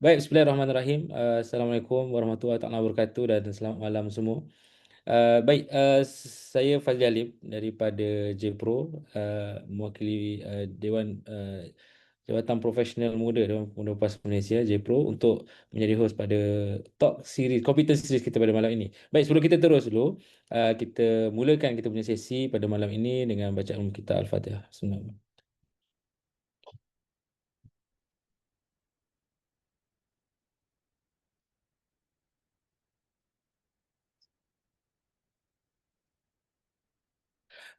Baik, bismillahirrahmanirrahim. Assalamualaikum warahmatullahi taala wabarakatuh dan selamat malam semua. Baik, saya Fazli Alim daripada JPRO, mewakili Dewan Jabatan Profesional Muda Dewan Pemuda PAS Malaysia, JPRO, untuk menjadi host pada talk series, competence series kita pada malam ini. Baik, sebelum kita terus dulu, kita mulakan kita punya sesi pada malam ini dengan bacaan kita Al-Fatihah. Bismillahirrahmanirrahim.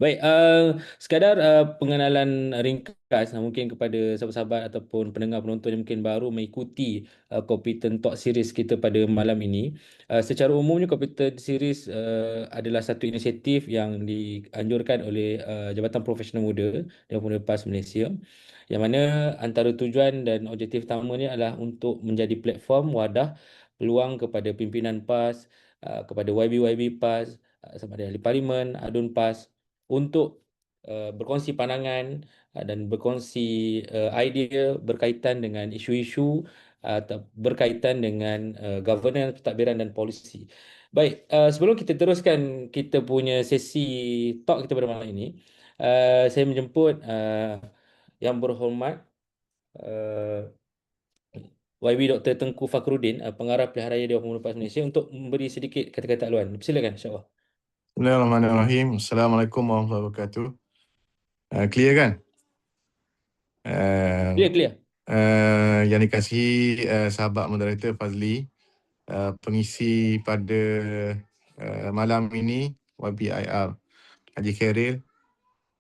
Baik, sekadar pengenalan ringkas mungkin kepada sahabat-sahabat ataupun pendengar penonton yang mungkin baru mengikuti Competent Talk Series kita pada malam ini. Secara umumnya Competent Series adalah satu inisiatif yang dianjurkan oleh Jabatan Profesional Muda dan Pemuda PAS Malaysia, yang mana antara tujuan dan objektif utamanya adalah untuk menjadi platform wadah peluang kepada pimpinan PAS, kepada YB-YB PAS, sama ada ahli parlimen, adun PAS, untuk berkongsi pandangan dan berkongsi idea berkaitan dengan isu-isu atau berkaitan dengan governance, pentadbiran dan polisi. Baik, sebelum kita teruskan kita punya sesi talk kita pada malam ini, saya menjemput yang berhormat uh, YB Dr. Tengku Fakhruddin, Pengarah Pilihan Raya Dewan Pemuda PAS Malaysia, untuk memberi sedikit kata-kata haluan. Silakan, insya-Allah. Bismillahirrahmanirrahim. Assalamualaikum warahmatullahi wabarakatuh. Clear kan? Clear, clear. Yang dikasihi sahabat moderator Fazli, pengisi pada malam ini YBIR Haji Khairil,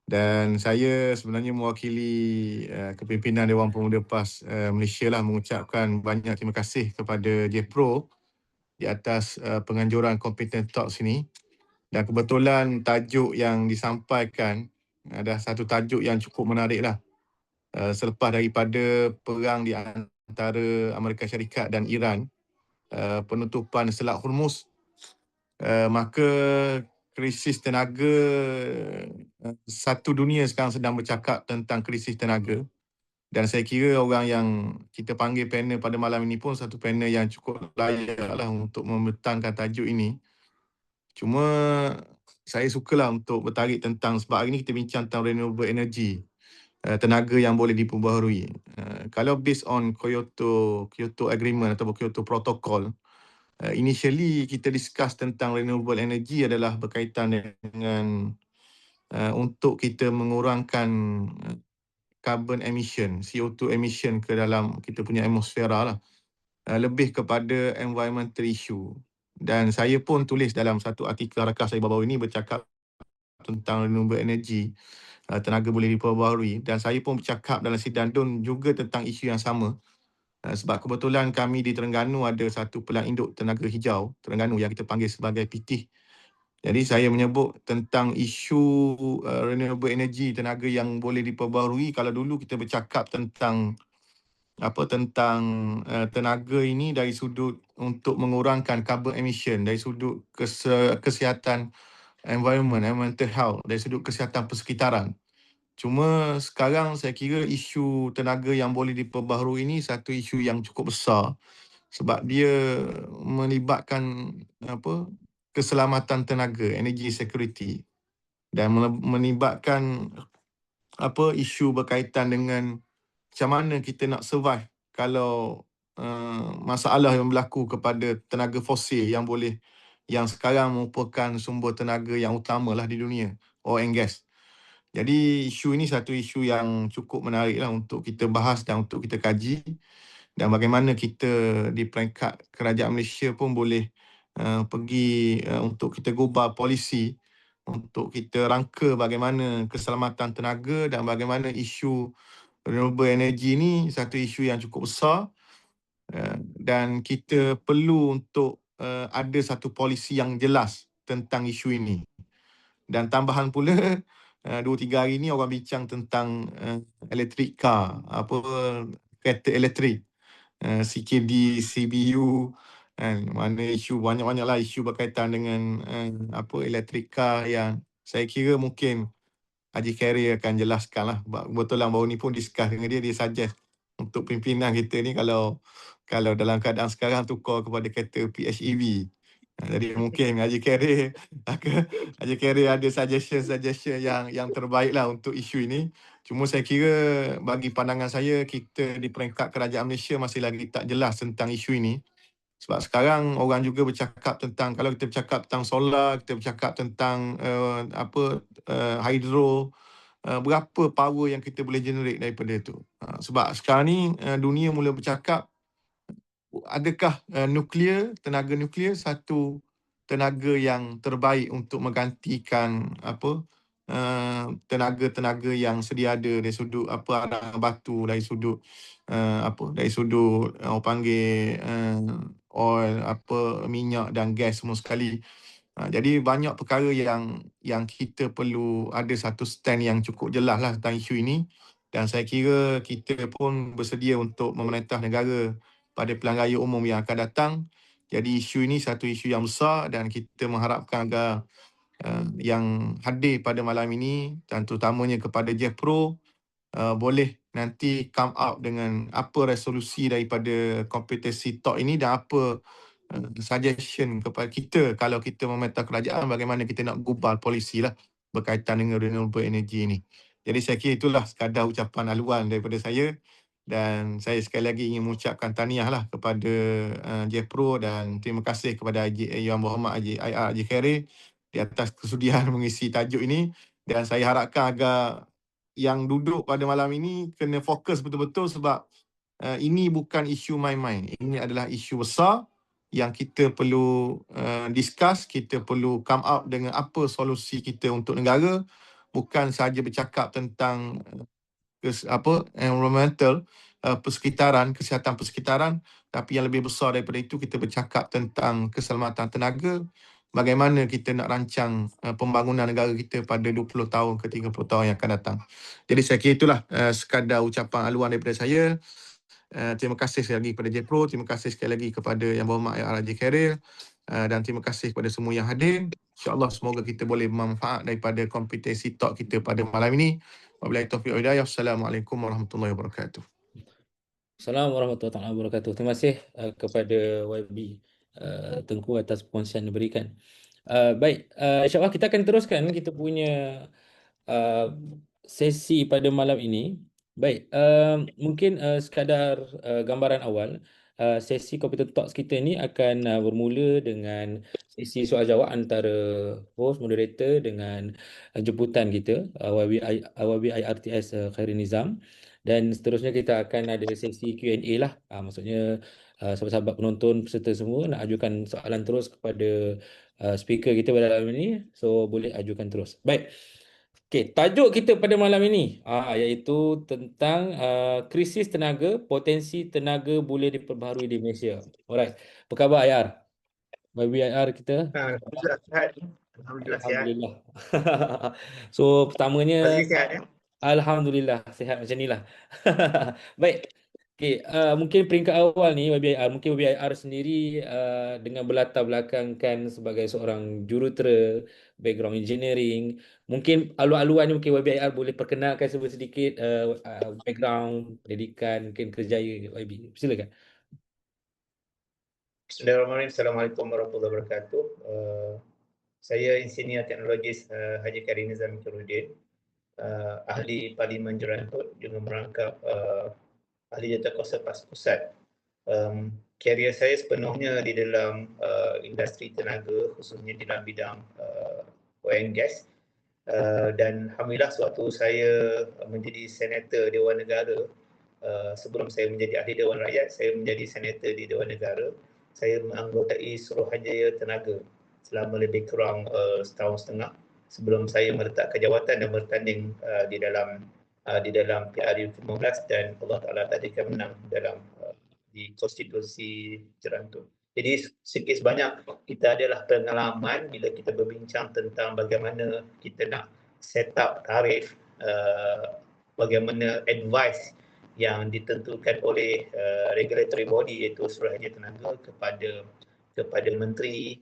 dan saya sebenarnya mewakili kepimpinan Dewan Pemuda PAS Malaysia lah, mengucapkan banyak terima kasih kepada JPRO di atas penganjuran Competent Talks ini. Dan kebetulan tajuk yang disampaikan ada satu tajuk yang cukup menarik lah. Selepas daripada perang di antara Amerika Syarikat dan Iran, penutupan Selat Hormuz, maka krisis tenaga, satu dunia sekarang sedang bercakap tentang krisis tenaga. Dan saya kira orang yang kita panggil panel pada malam ini pun satu panel yang cukup layak lah untuk membentangkan tajuk ini. Cuma saya sukalah untuk bertarik tentang, sebab hari ini kita bincang tentang renewable energy, tenaga yang boleh diperbaharui. Kalau based on Kyoto Agreement atau Kyoto Protocol, initially kita discuss tentang renewable energy adalah berkaitan dengan untuk kita mengurangkan carbon emission, CO2 emission ke dalam kita punya atmosfera lah. Lebih kepada environmental issue. Dan saya pun tulis dalam satu artikel rakas saya baru-baru ini bercakap tentang renewable energy, tenaga boleh diperbaharui, dan saya pun bercakap dalam sidang DUN juga tentang isu yang sama. Sebab kebetulan kami di Terengganu ada satu pelan induk tenaga hijau Terengganu yang kita panggil sebagai PITIH. Jadi saya menyebut tentang isu renewable energy, tenaga yang boleh diperbaharui. Kalau dulu kita bercakap tentang tenaga ini dari sudut untuk mengurangkan carbon emission, dari sudut kesihatan environmental health, dari sudut kesihatan persekitaran. Cuma sekarang saya kira isu tenaga yang boleh diperbaharui ini satu isu yang cukup besar, sebab dia melibatkan keselamatan tenaga, energy security, dan melibatkan isu berkaitan dengan macam mana kita nak survive kalau masalah yang berlaku kepada tenaga fosil yang sekarang merupakan sumber tenaga yang utama lah di dunia, oil and gas. Jadi isu ini satu isu yang cukup menarik lah untuk kita bahas dan untuk kita kaji, dan bagaimana kita di peringkat kerajaan Malaysia pun boleh pergi untuk kita gubal polisi untuk kita rangka bagaimana keselamatan tenaga dan bagaimana isu renewable energy ini satu isu yang cukup besar, dan kita perlu untuk ada satu polisi yang jelas tentang isu ini. Dan tambahan pula, 2-3 hari ini orang bincang tentang electric car, kereta elektrik, CKD, CBU, mana isu banyak-banyaklah isu berkaitan dengan electric car yang saya kira mungkin Haji Khairil akan jelaskan lah. Kebetulan baru ni pun discuss dengan dia suggest untuk pimpinan kita ni kalau dalam keadaan sekarang tukar kepada kereta PHEV. Jadi mungkin Haji Khairil Haji Khairil ada suggestion yang terbaik lah untuk isu ini. Cuma saya kira bagi pandangan saya, kita di peringkat kerajaan Malaysia masih lagi tak jelas tentang isu ini. Sebab sekarang orang juga bercakap tentang, kalau kita bercakap tentang solar, kita bercakap tentang hydro, berapa power yang kita boleh generate daripada itu. Sebab sekarang ni dunia mula bercakap, adakah tenaga nuklear satu tenaga yang terbaik untuk menggantikan tenaga-tenaga yang sedia ada dari sudut arang batu, dari sudut orang panggil oil, minyak dan gas semua sekali. Jadi banyak perkara yang kita perlu ada satu stand yang cukup jelas lah tentang isu ini, dan saya kira kita pun bersedia untuk memerintah negara pada pilihan raya umum yang akan datang. Jadi isu ini satu isu yang besar dan kita mengharapkan agar yang hadir pada malam ini dan terutamanya kepada JEPRO boleh nanti come out dengan apa resolusi daripada kompetensi talk ini dan apa suggestion kepada kita kalau kita memerintah kerajaan, bagaimana kita nak gubal polisi lah berkaitan dengan renewable energy ini. Jadi saya kira itulah sekadar ucapan haluan daripada saya, dan saya sekali lagi ingin mengucapkan tahniah lah kepada JEPRO dan terima kasih kepada Yang Berhormat Haji Khairil di atas kesudian mengisi tajuk ini, dan saya harapkan agar yang duduk pada malam ini kena fokus betul-betul sebab ini bukan isu main-main. Ini adalah isu besar yang kita perlu discuss, kita perlu come up dengan apa solusi kita untuk negara, bukan sahaja bercakap tentang environmental, persekitaran, kesihatan persekitaran, tapi yang lebih besar daripada itu kita bercakap tentang keselamatan tenaga, bagaimana kita nak rancang pembangunan negara kita pada 20 tahun ke 30 tahun yang akan datang. Jadi saya kira itulah sekadar ucapan haluan daripada saya. Terima kasih sekali lagi kepada JEPRO, terima kasih sekali lagi kepada Yang Berhormat Haji Khairil, dan terima kasih kepada semua yang hadir. InsyaAllah semoga kita boleh bermanfaat daripada kompetensi talk kita pada malam ini. Wabillahi taufiq wal hidayah. Assalamualaikum warahmatullahi wabarakatuh. Assalamualaikum warahmatullahi wabarakatuh. Terima kasih kepada YB Tengku atas perkongsian yang diberikan. Baik, insyaAllah kita akan teruskan kita punya uh, sesi pada malam ini. Baik, mungkin sekadar gambaran awal, sesi Computer Talks kita ni akan bermula dengan sesi soal jawab antara host, moderator dengan jemputan kita, YB IRTS Khairul Nizam. Dan seterusnya kita akan ada sesi Q&A lah. Maksudnya sahabat-sahabat penonton peserta semua nak ajukan soalan terus kepada speaker kita pada malam ini. So boleh ajukan terus. Baik. Okey, tajuk kita pada malam ini iaitu tentang krisis tenaga, potensi tenaga boleh diperbaharui di Malaysia. Alright. Apa khabar IR? YBIR kita? Alhamdulillah sihat. Alhamdulillah sihat. Alhamdulillah. So pertamanya Fazli sihat ya? Alhamdulillah sihat macam inilah. Baik. Okey, mungkin peringkat awal ni mungkin YBIR sendiri dengan berlatar belakangkan sebagai seorang jurutera, background engineering. Mungkin alu-aluan mungkin YBIR boleh perkenalkan sedikit background, pendidikan, mungkin kerjaya YB. Silakan. Bismillahirrahmanirrahim. Assalamualaikum warahmatullahi wabarakatuh. Saya Insinyur Teknologis Haji Khairil Nizam Mikhaeluddin, ahli Parlimen Jerantut dengan merangkap ahli Jawatankuasa Pusat. Karier saya sepenuhnya di dalam industri tenaga, khususnya di dalam bidang oil and gas. Dan alhamdulillah sewaktu saya menjadi senator Dewan Negara, sebelum saya menjadi ahli Dewan Rakyat, saya menjadi senator di Dewan Negara. Saya menganggotai Suruhanjaya Tenaga selama lebih kurang setahun setengah sebelum saya meletakkan jawatan dan bertanding di dalam PRU 15 dan Allah Ta'ala tadikan menang dalam di konstitusi Jerantut. Jadi sikit sebanyak kita adalah pengalaman bila kita berbincang tentang bagaimana kita nak set up tarif, bagaimana advice yang ditentukan oleh regulatory body iaitu Suruhanjaya Tenaga kepada menteri,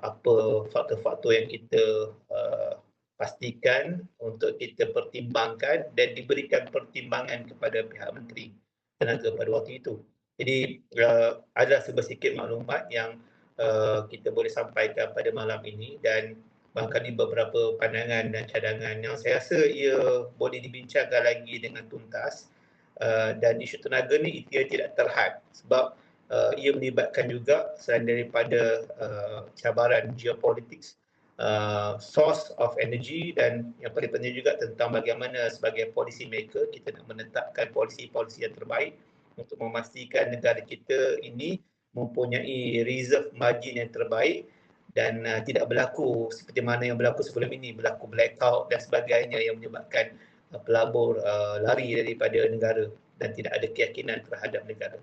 apa faktor-faktor yang kita pastikan untuk kita pertimbangkan dan diberikan pertimbangan kepada pihak Menteri Tenaga pada waktu itu. Jadi ada sedikit maklumat yang kita boleh sampaikan pada malam ini, dan barangkali beberapa pandangan dan cadangan yang saya rasa ia boleh dibincangkan lagi dengan tuntas. Dan isu tenaga ni ia tidak terhad sebab ia melibatkan juga selain daripada cabaran geopolitik, source of energy, dan yang paling penting juga tentang bagaimana sebagai policy maker kita nak menetapkan polisi-polisi yang terbaik untuk memastikan negara kita ini mempunyai reserve margin yang terbaik dan tidak berlaku seperti mana yang berlaku sebelum ini, berlaku blackout dan sebagainya yang menyebabkan pelabur lari daripada negara dan tidak ada keyakinan terhadap negara.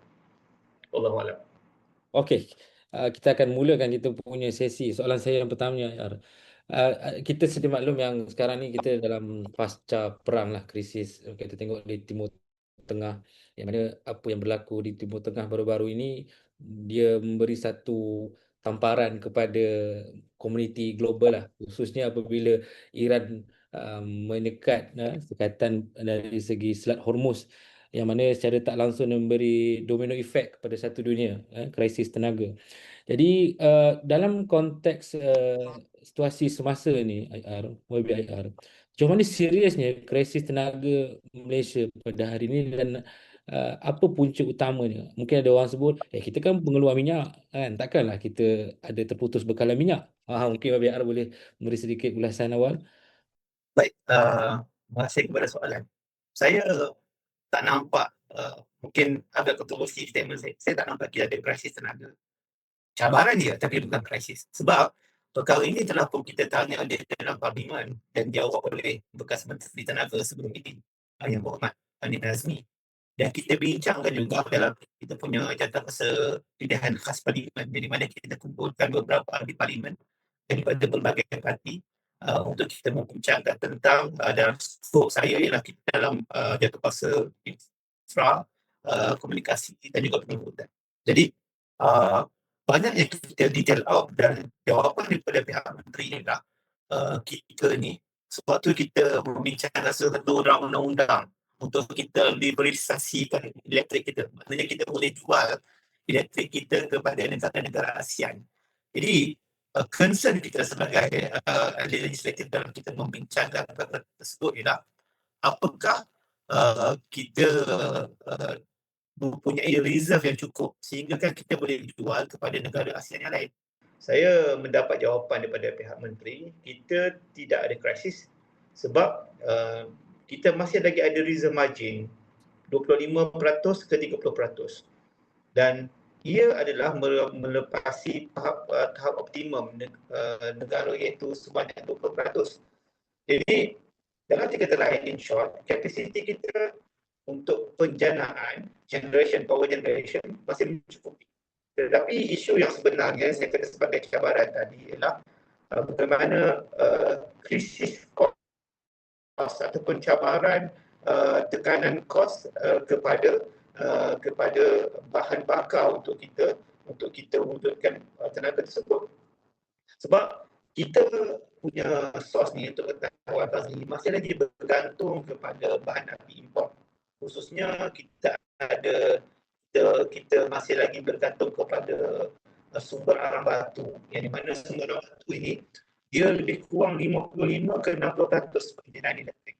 Wallahualam. Okey, kita akan mulakan kita punya sesi. Soalan saya yang pertamanya, kita sedia maklum yang sekarang ni kita dalam pasca perang lah, krisis. Kita tengok di Timur Tengah, yang mana apa yang berlaku di Timur Tengah baru-baru ini, dia memberi satu tamparan kepada komuniti global lah, khususnya apabila Iran menyekat sekatan dari segi Selat Hormuz, yang mana secara tak langsung memberi domino effect kepada satu dunia, krisis tenaga. Jadi dalam konteks situasi semasa ni, YBIR, macam mana seriusnya krisis tenaga Malaysia pada hari ini, dan apa punca utamanya? Mungkin ada orang sebut, kita kan pengeluar minyak kan, takkanlah kita ada terputus bekalan minyak. Mungkin YBIR boleh memberi sedikit ulasan awal. Baik, terima kasih kepada soalan. Saya tak nampak, mungkin agak kontroversi statement saya tak nampak kita ada krisis tenaga. Cabaran dia tapi bukan krisis. Sebab perkara ini telah pun kita tanya di dalam parlimen dan dijawab oleh bekas Menteri Tenaga sebelum ini, Yang Berhormat Anil Nazmi. Dan kita bincangkan juga dalam kita punya jawatankuasa pilihan khas parlimen, di mana kita kumpulkan beberapa ahli parlimen daripada berbagai parti untuk kita membincangkan tentang dalam skop saya ialah kita dalam jawatankuasa infra, komunikasi dan juga penyebutan. Jadi banyak yang kita detail out dan jawapan daripada pihak menteri ialah kita ni sebab tu kita membincangkan satu undang-undang untuk kita liberalisasikan elektrik kita. Maknanya kita boleh jual elektrik kita kepada negara-negara ASEAN. Jadi concern kita sebagai ahli legislatif dalam kita membincangkan perkara tersebut ialah apakah kita mempunyai reserve yang cukup sehingga kan kita boleh jual kepada negara ASEAN yang lain. Saya mendapat jawapan daripada pihak menteri, kita tidak ada krisis sebab kita masih lagi ada reserve margin 25% ke 30%. Dan ia adalah melepasi tahap optimum negara iaitu sebanyak 20%. Jadi dalam tiga lain, in short, kapasiti kita untuk penjanaan, power generation masih mencukupi. Tetapi isu yang sebenarnya saya kata sebagai cabaran tadi ialah bagaimana krisis kos ataupun cabaran tekanan kos kepada bahan bakar untuk kita wujudkan tenaga tersebut. Sebab kita punya sos ni untuk ketahuan Fazli masih lagi bergantung kepada bahan api import. Khususnya kita masih lagi bergantung kepada sumber arang batu, yang di mana sumber arang batu ini dia lebih kurang 55 ke 60% penggunaan elektrik.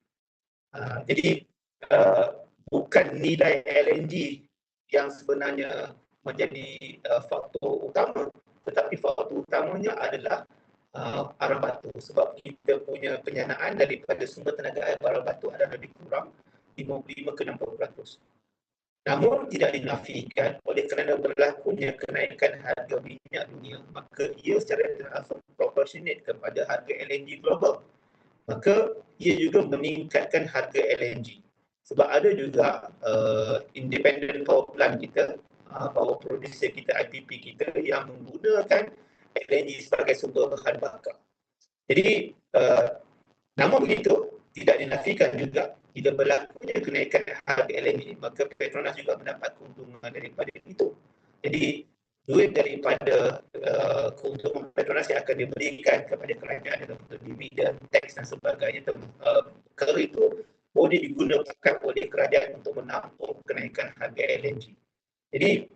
Jadi bukan nilai LNG yang sebenarnya menjadi faktor utama, tetapi faktor utamanya adalah arang batu, sebab kita punya penyanaan daripada sumber tenaga air arang batu adalah lebih kurang 55 ke 60%. Namun tidak dinafikan oleh kerana berlakunya kenaikan harga minyak dunia, maka ia secara langsung proportionate kepada harga LNG global. Maka ia juga meningkatkan harga LNG. Sebab ada juga independent power plant kita, power producer kita, IPP kita yang menggunakan LNG sebagai sumber bahan bakar. Jadi namun begitu tidak dinafikan juga bila berlakunya kenaikan harga LNG, maka Petronas juga mendapat keuntungan daripada itu. Jadi duit daripada keuntungan Petronas yang akan diberikan kepada kerajaan dalam bentuk dividen, teks dan sebagainya, perkara itu boleh digunakan oleh kerajaan untuk menampung kenaikan harga LNG. Jadi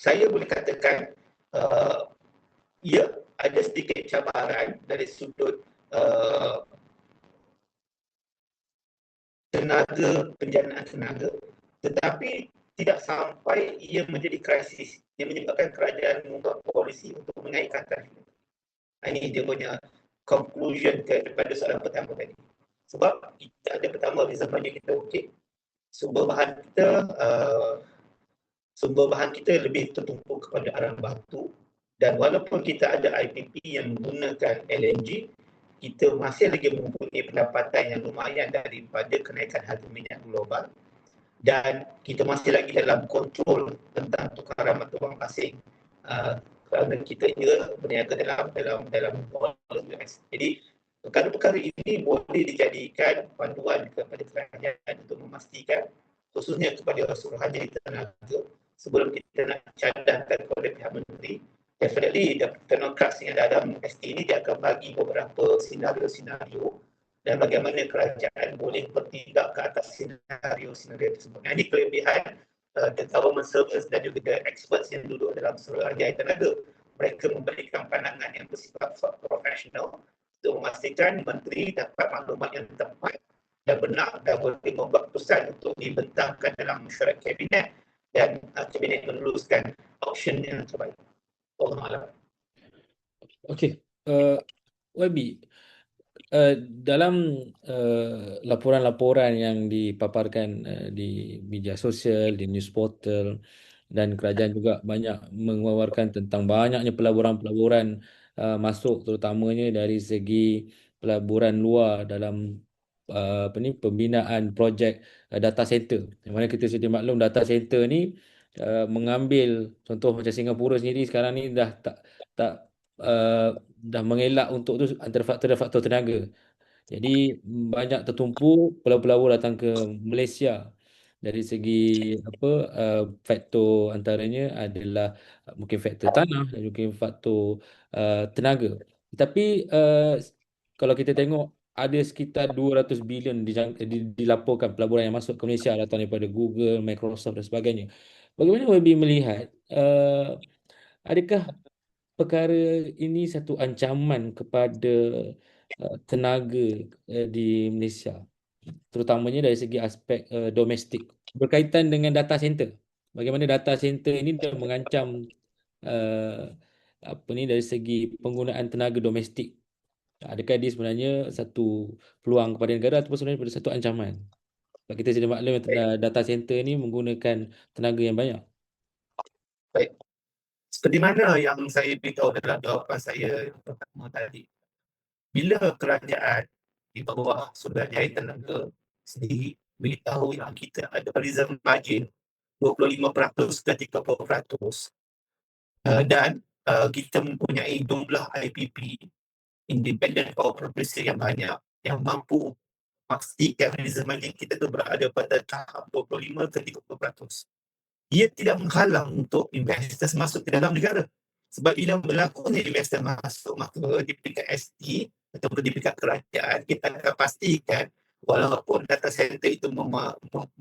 saya boleh katakan ya, ada sedikit cabaran dari sudut tenaga, penjanaan tenaga, tetapi tidak sampai ia menjadi krisis yang menyebabkan kerajaan membuat polisi untuk menaikkan tarif. Ini dia punya conclusion daripada soalan pertama tadi. Sebab kita ada pertama reserve kita okey, sumber bahan kita lebih tertumpu kepada arang batu, dan walaupun kita ada IPP yang menggunakan LNG, kita masih lagi mempunyai pendapatan yang lumayan daripada kenaikan harga minyak global, dan kita masih lagi dalam kontrol tentang tukaran mata wang asing kerana kita juga berniaga dalam US. Jadi perkara-perkara ini boleh dijadikan panduan kepada kerajaan untuk memastikan, khususnya kepada Suruhanjaya Tenaga, sebelum kita nak cadangkan kepada pihak menteri. Definitely the technocrats yang dalam ST ini dia akan bagi beberapa senario dan bagaimana kerajaan boleh bertindak ke atas senario-senario tersebut. Ini kelebihan the government servants dan juga the experts yang duduk dalam Suruhanjaya Tenaga. Mereka memberikan pandangan yang bersifat profesional untuk memastikan menteri dapat maklumat yang tepat dan benar dan boleh membuat keputusan untuk dibentangkan dalam mesyuarat kabinet dan kabinet meneruskan option yang terbaik. Allah. Okey, YB, dalam laporan-laporan yang dipaparkan di media sosial, di news portal, dan kerajaan juga banyak mengeluarkan tentang banyaknya pelaburan-pelaburan masuk, terutamanya dari segi pelaburan luar dalam pembinaan projek data center. Yang mana kita sedia maklum data center ni mengambil contoh macam Singapura sendiri sekarang ni dah dah mengelak untuk tu antara faktor tenaga. Jadi banyak tertumpu pelabur-pelabur datang ke Malaysia. Dari segi faktor antaranya adalah mungkin faktor tanah dan mungkin faktor tenaga. Tetapi kalau kita tengok ada sekitar 200 bilion dilaporkan pelaburan yang masuk ke Malaysia datang daripada Google, Microsoft dan sebagainya. Bagaimana YB melihat adakah perkara ini satu ancaman kepada tenaga di Malaysia, terutamanya dari segi aspek domestik berkaitan dengan data center? Bagaimana data center ini dah mengancam dari segi penggunaan tenaga domestik? Adakah dia sebenarnya satu peluang kepada negara ataupun sebenarnya satu ancaman? Sebab kita sedia maklum data center ini menggunakan tenaga yang banyak. Baik. Seperti mana yang saya beritahu dalam jawapan saya pertama tadi, bila kerajaan di bawah Suruhanjaya Tenaga sendiri beritahu yang kita ada reserve margin 25% ke 30%, dan kita mempunyai jumlah IPP, Independent Power Producer, yang banyak, yang mampu memastikan reserve margin kita tu berada pada tahap 25 ke 30%. Ia tidak menghalang untuk investors masuk ke dalam negara. Sebab bila berlakunya investor masuk, maka di peringkat ST ataupun di peringkat kerajaan, kita akan pastikan walaupun data center itu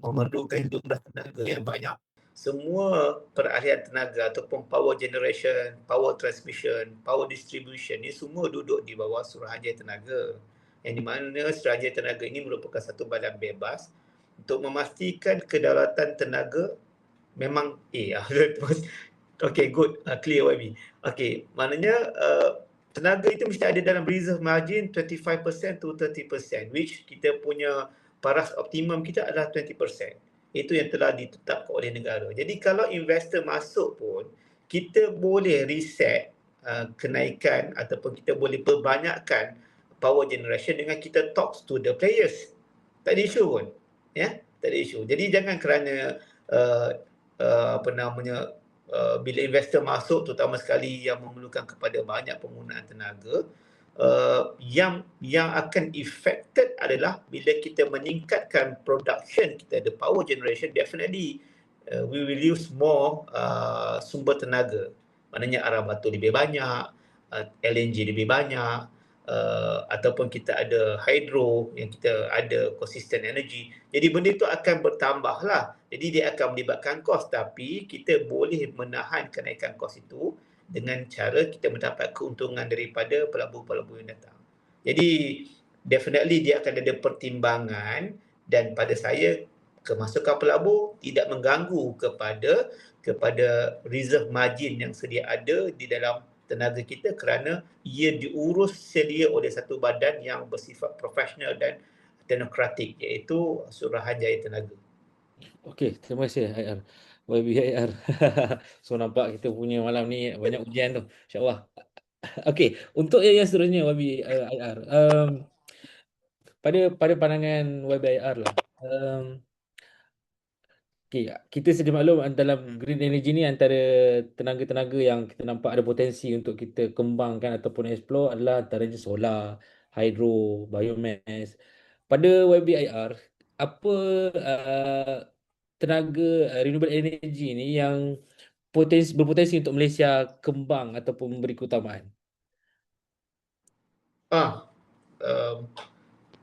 memerlukan jumlah tenaga yang banyak, semua peralihan tenaga ataupun power generation, power transmission, power distribution, ini semua duduk di bawah Suruhanjaya Tenaga. Yang di mana Suruhanjaya Tenaga ini merupakan satu badan bebas untuk memastikan kedaulatan tenaga. Memang okay, good, clear YB. Okay, maknanya tenaga itu mesti ada dalam reserve margin 25% to 30%, which kita punya paras optimum kita adalah 20%. Itu yang telah ditetapkan oleh negara. Jadi kalau investor masuk pun, kita boleh reset kenaikan ataupun kita boleh perbanyakkan power generation dengan kita talk to the players. Tak ada isu pun. Ya, tak ada isu. Jadi jangan kerana bila investor masuk, terutama sekali yang memerlukan kepada banyak penggunaan tenaga, yang akan affected adalah bila kita meningkatkan production kita, the power generation, definitely we will use more sumber tenaga. Maknanya arah batu lebih banyak, LNG lebih banyak, ataupun kita ada hydro yang kita ada consistent energy. Jadi benda itu akan bertambah lah. Jadi dia akan melibatkan kos, tapi kita boleh menahan kenaikan kos itu dengan cara kita mendapat keuntungan daripada pelabuh-pelabuh yang datang. Jadi definitely dia akan ada pertimbangan, dan pada saya kemasukan pelabuh tidak mengganggu kepada reserve margin yang sedia ada di dalam tenaga kita, kerana ia diurus sedia oleh satu badan yang bersifat profesional dan teknokratik, iaitu Suruhanjaya Tenaga. Okey, terima kasih IR. YBIR. So nampak kita punya malam ni banyak ujian tu. InsyaAllah. Okey, untuk yang seterusnya YBIR. Pada pandangan YBIR lah. Okay, kita sedia maklum dalam green energy ni antara tenaga-tenaga yang kita nampak ada potensi untuk kita kembangkan ataupun explore adalah antaranya solar, hydro, biomass. Pada YBIR, apa tenaga renewable energy ni yang berpotensi untuk Malaysia kembang ataupun memberi keutamaan?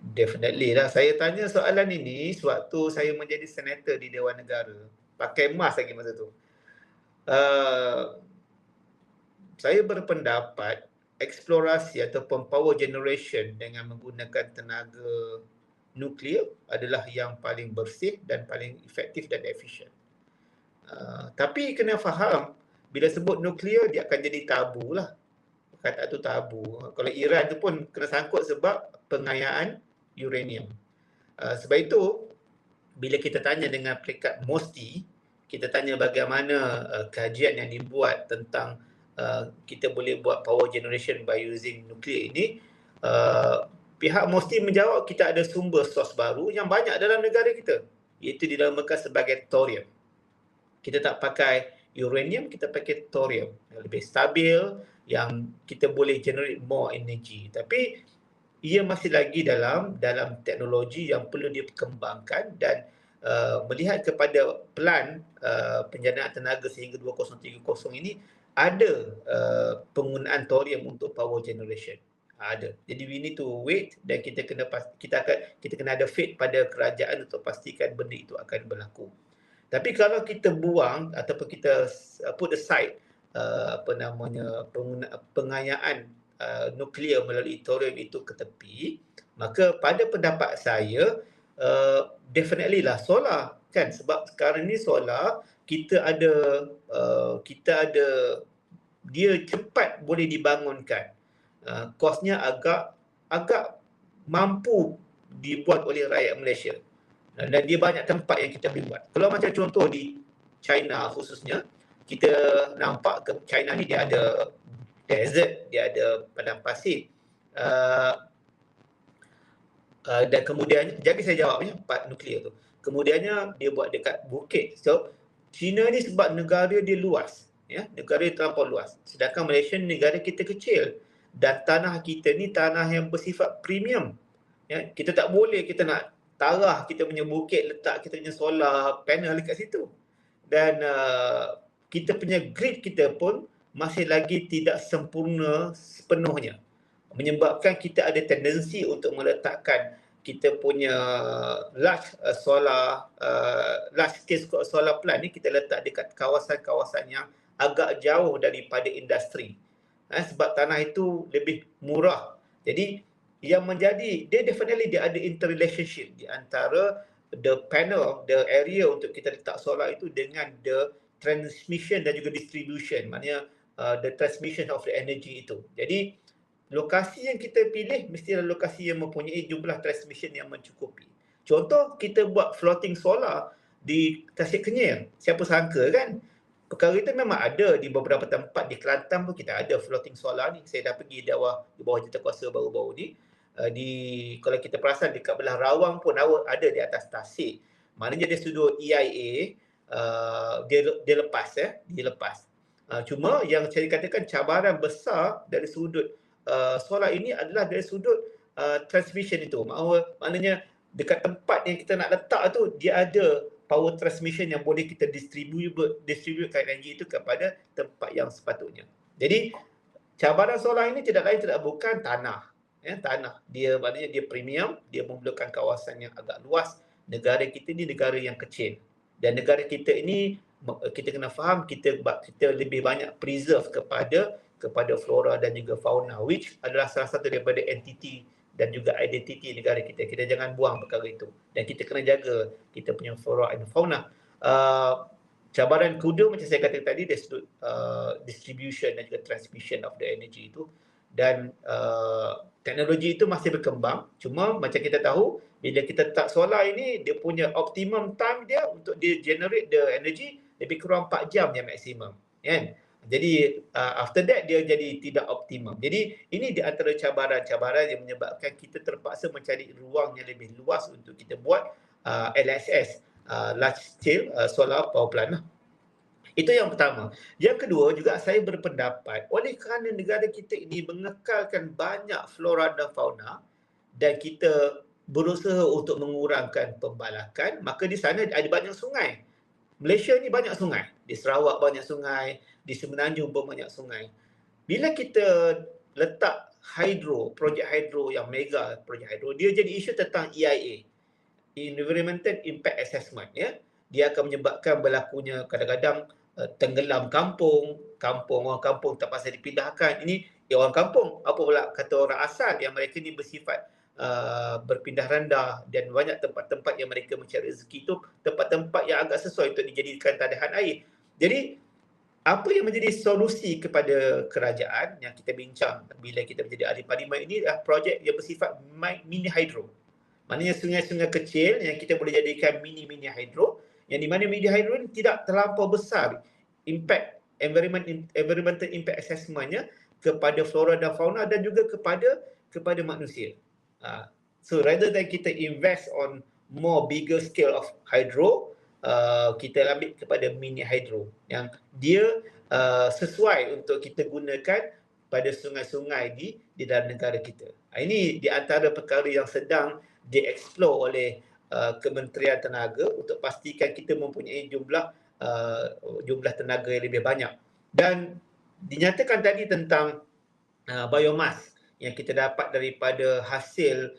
Definitely lah. Saya tanya soalan ini sewaktu saya menjadi senator di Dewan Negara. Pakai emas lagi masa tu. Saya berpendapat eksplorasi ataupun power generation dengan menggunakan tenaga nuklear adalah yang paling bersih dan paling efektif dan efisien. Tapi kena faham, bila sebut nuklear dia akan jadi tabu lah. Kata tu tabu. Kalau Iran tu pun kena sangkut sebab pengayaan uranium. Sebab itu, bila kita tanya dengan peringkat MOSTI, kita tanya bagaimana kajian yang dibuat tentang kita boleh buat power generation by using nuclear ini, pihak MOSTI menjawab kita ada sumber sos baru yang banyak dalam negara kita, iaitu dinamakan sebagai thorium. Kita tak pakai uranium, kita pakai thorium yang lebih stabil, yang kita boleh generate more energy. Tapi ia masih lagi dalam teknologi yang perlu dikembangkan, dan melihat kepada plan penjanaan tenaga sehingga 2030 ini ada penggunaan thorium untuk power generation. Ada. Jadi we need to wait, dan kita kena ada faith pada kerajaan untuk pastikan benda itu akan berlaku. Tapi kalau kita buang ataupun kita put aside pengayaan nuklear melalui thorium itu ke tepi, maka pada pendapat saya definitely lah solar kan, sebab sekarang ni solar kita ada dia cepat boleh dibangunkan, kosnya agak mampu dibuat oleh rakyat Malaysia, dan dia banyak tempat yang kita boleh buat. Kalau macam contoh di China khususnya, kita nampak ke China ni dia ada desert, dia ada padang pasir, dan kemudiannya, jadi saya jawabnya part nuklear tu, kemudiannya dia buat dekat bukit. So China ni sebab negara dia luas, ya, negara dia terlampau luas, sedangkan Malaysia negara kita kecil, dan tanah kita ni tanah yang bersifat premium, ya. Kita tak boleh kita nak tarah kita punya bukit, letak kita punya solar panel dekat situ, dan kita punya grid kita pun masih lagi tidak sempurna sepenuhnya, menyebabkan kita ada tendensi untuk meletakkan kita punya large scale solar plant ni kita letak dekat kawasan-kawasan yang agak jauh daripada industri, sebab tanah itu lebih murah. Jadi yang menjadi, dia ada interrelationship di antara the panel, the area untuk kita letak solar itu dengan the transmission dan juga distribution, maknanya the transmission of the energy itu. Jadi lokasi yang kita pilih mestilah lokasi yang mempunyai jumlah transmission yang mencukupi. Contoh, kita buat floating solar di Tasik Kenyir. Siapa sangka kan? Perkara itu memang ada di beberapa tempat. Di Kelantan pun kita ada floating solar ni. Saya dah pergi di bawah Jentikuasa baru-baru ni. Kalau kita perasan dekat belah Rawang pun ada di atas Tasik. Maknanya dari sudut EIA, dia lepas. Cuma yang saya katakan cabaran besar dari sudut solar ini adalah dari sudut transmission itu. Maknanya dekat tempat yang kita nak letak tu dia ada power transmission yang boleh kita distributekan energi itu kepada tempat yang sepatutnya. Jadi cabaran solar ini tidak lain tidak bukan tanah. Tanah. Dia maknanya dia premium, dia memerlukan kawasan yang agak luas. Negara kita ni negara yang kecil. Dan negara kita ini kita kena faham kita lebih banyak preserve kepada flora dan juga fauna, which adalah salah satu daripada entiti dan juga identiti negara kita. Kita jangan buang perkara itu. Dan kita kena jaga kita punya flora and fauna. Cabaran kedua macam saya kata tadi, distribution dan juga transmission of the energy itu. Dan teknologi itu masih berkembang. Cuma macam kita tahu, bila kita letak solar ini, dia punya optimum time dia untuk dia generate the energy lebih kurang 4 jam yang maksimum. Kan? Jadi after that dia jadi tidak optimum. Jadi ini di antara cabaran-cabaran yang menyebabkan kita terpaksa mencari ruang yang lebih luas untuk kita buat LSS, large scale solar power plant lah. Itu yang pertama. Yang kedua juga saya berpendapat oleh kerana negara kita ini mengekalkan banyak flora dan fauna dan kita berusaha untuk mengurangkan pembalakan, maka di sana ada banyak sungai. Malaysia ni banyak sungai. Di Sarawak banyak sungai, di Semenanjung pun banyak sungai. Bila kita letak projek hidro yang mega, projek hidro, dia jadi isu tentang EIA, Environmental Impact Assessment, ya. Dia akan menyebabkan berlakunya kadang-kadang tenggelam kampung, orang kampung tak pasal dipindahkan. Ini orang kampung, apa pula kata orang asal yang mereka ni bersifat berpindah randah, dan banyak tempat-tempat yang mereka mencari rezeki itu tempat-tempat yang agak sesuai untuk dijadikan tadahan air. Jadi apa yang menjadi solusi kepada kerajaan yang kita bincang bila kita menjadi ahli parlimen ini adalah projek yang bersifat mini hydro. Maknanya sungai-sungai kecil yang kita boleh jadikan mini hydro, yang di mana mini hydro ini tidak terlampau besar impact environmental impact assessment-nya kepada flora dan fauna dan juga kepada manusia. So rather than kita invest on more bigger scale of hydro, kita ambil kepada mini hydro yang dia sesuai untuk kita gunakan pada sungai-sungai di dalam negara kita. Ini di antara perkara yang sedang dieksplor oleh Kementerian Tenaga untuk pastikan kita mempunyai jumlah tenaga yang lebih banyak. Dan dinyatakan tadi tentang biomas yang kita dapat daripada hasil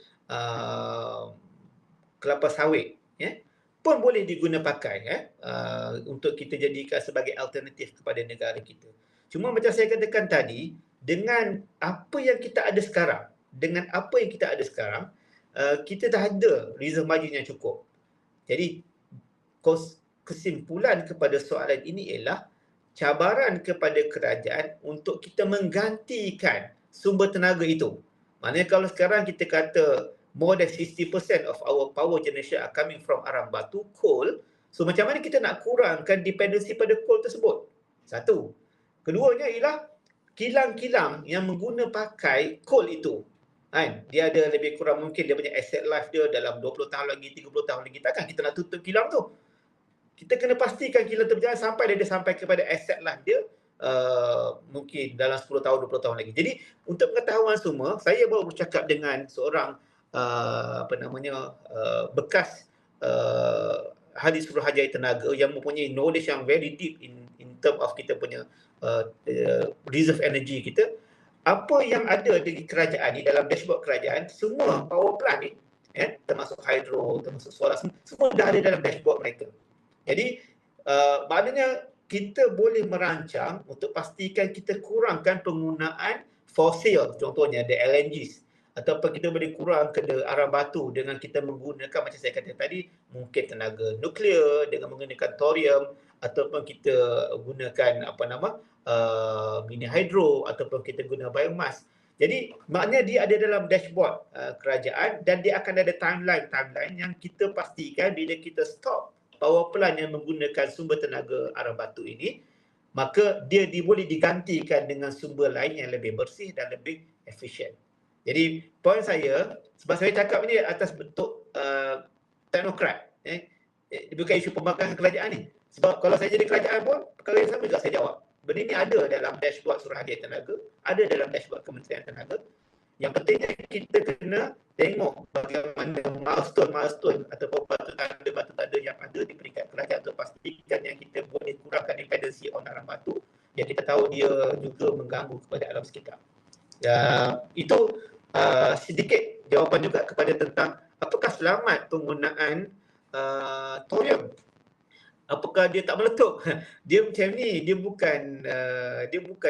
kelapa sawit, ya, pun boleh diguna pakai untuk kita jadikan sebagai alternatif kepada negara kita. Cuma macam saya katakan tadi, dengan apa yang kita ada sekarang, kita dah ada reserve margin yang cukup. Jadi kesimpulan kepada soalan ini ialah cabaran kepada kerajaan untuk kita menggantikan sumber tenaga itu. Maknanya kalau sekarang kita kata more than 60% of our power generation are coming from arang batu, coal, so macam mana kita nak kurangkan dependensi pada coal tersebut? Satu. Keduanya ialah kilang-kilang yang mengguna pakai coal itu, kan, dia ada lebih kurang mungkin dia punya asset life dia dalam 20 tahun lagi, 30 tahun lagi. Takkan kita nak tutup kilang tu? Kita kena pastikan kilang tu berjalan sampai dia sampai kepada asset life dia mungkin dalam 10 tahun, 20 tahun lagi. Jadi untuk pengetahuan semua, saya baru bercakap dengan seorang bekas ahli suruhanjaya tenaga yang mempunyai knowledge yang very deep in term of kita punya reserve energy kita. Apa yang ada di kerajaan ni, dalam dashboard kerajaan, semua power plant ni, termasuk hydro, termasuk solar, semua dah ada dalam dashboard mereka. Jadi maknanya kita boleh merancang untuk pastikan kita kurangkan penggunaan fosil, contohnya the LNGs, ataupun kita boleh kurang kena arang batu dengan kita menggunakan macam saya kata tadi, mungkin tenaga nuklear dengan menggunakan thorium, ataupun kita gunakan mini hydro, ataupun kita guna biomass. Jadi maknanya dia ada dalam dashboard kerajaan, dan dia akan ada timeline yang kita pastikan bila kita stop power plant yang menggunakan sumber tenaga arang batu ini, maka dia boleh digantikan dengan sumber lain yang lebih bersih dan lebih efisien. Jadi poin saya, sebab saya cakap ini atas bentuk teknokrat, bukan isu pembangkangan kerajaan ni. Sebab kalau saya jadi kerajaan pun, perkara yang sama juga saya jawab. Benda ini ada dalam dashboard Suruhanjaya Tenaga, ada dalam dashboard Kementerian Tenaga, Yang pentingnya kita kena tengok bagaimana milestone ataupun batu tanda yang ada di peringkat kerajaan untuk pastikan yang kita boleh kurangkan dependensi on arang batu yang kita tahu dia juga mengganggu kepada alam sekitar. Itu sedikit jawapan juga kepada tentang apakah selamat penggunaan thorium. Apakah dia tak meletup? Dia macam ni, dia bukan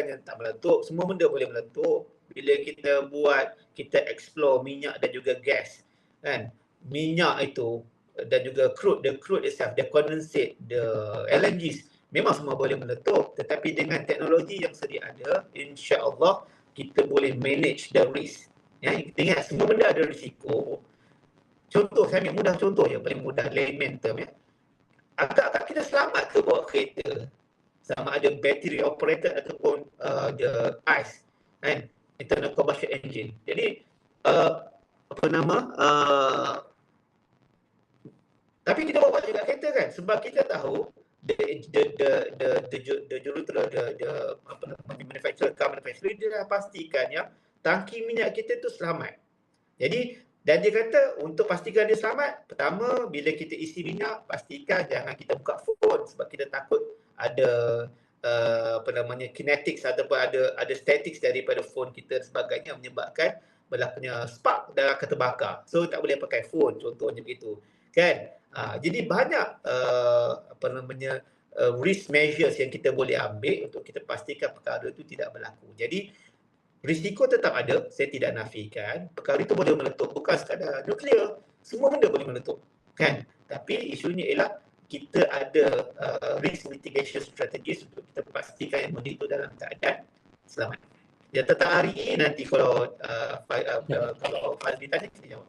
yang tak meletup. Semua benda boleh meletup. Bila kita explore minyak dan juga gas, kan? Minyak itu dan juga the crude itself, the condensate, the LNGs, memang semua boleh meletup. Tetapi dengan teknologi yang sedia ada, insya-Allah kita boleh manage the risk. Ya, kita ingat semua benda ada risiko. Contoh, saya ambil mudah contoh je, paling mudah layman term ya. Agak-agak kita selamat ke bawa kereta, sama ada battery operated ataupun the ICE, kan, internal combustion engine. Jadi tapi kita bawa juga kereta kan, sebab kita tahu the manufacturer dia dah pastikan yang tangki minyak kita tu selamat. Jadi dan dia kata untuk pastikan dia selamat, pertama bila kita isi minyak, pastikan jangan kita buka phone sebab kita takut ada kinetics ataupun ada statics daripada phone kita dan sebagainya menyebabkan berlakunya spark dan akan terbakar. So tak boleh pakai phone contohnya begitu. Kan? Jadi banyak risk measures yang kita boleh ambil untuk kita pastikan perkara itu tidak berlaku. Jadi risiko tetap ada, saya tidak nafikan. Perkara itu boleh meletup, bukan sekadar nuklear. Semua benda boleh meletup, kan? Tapi isunya ialah kita ada risk mitigation strategies untuk kita pastikan yang benda itu dalam keadaan selamat. Ya, tentang hari ini nanti kalau Fazli tanya, kita jawab.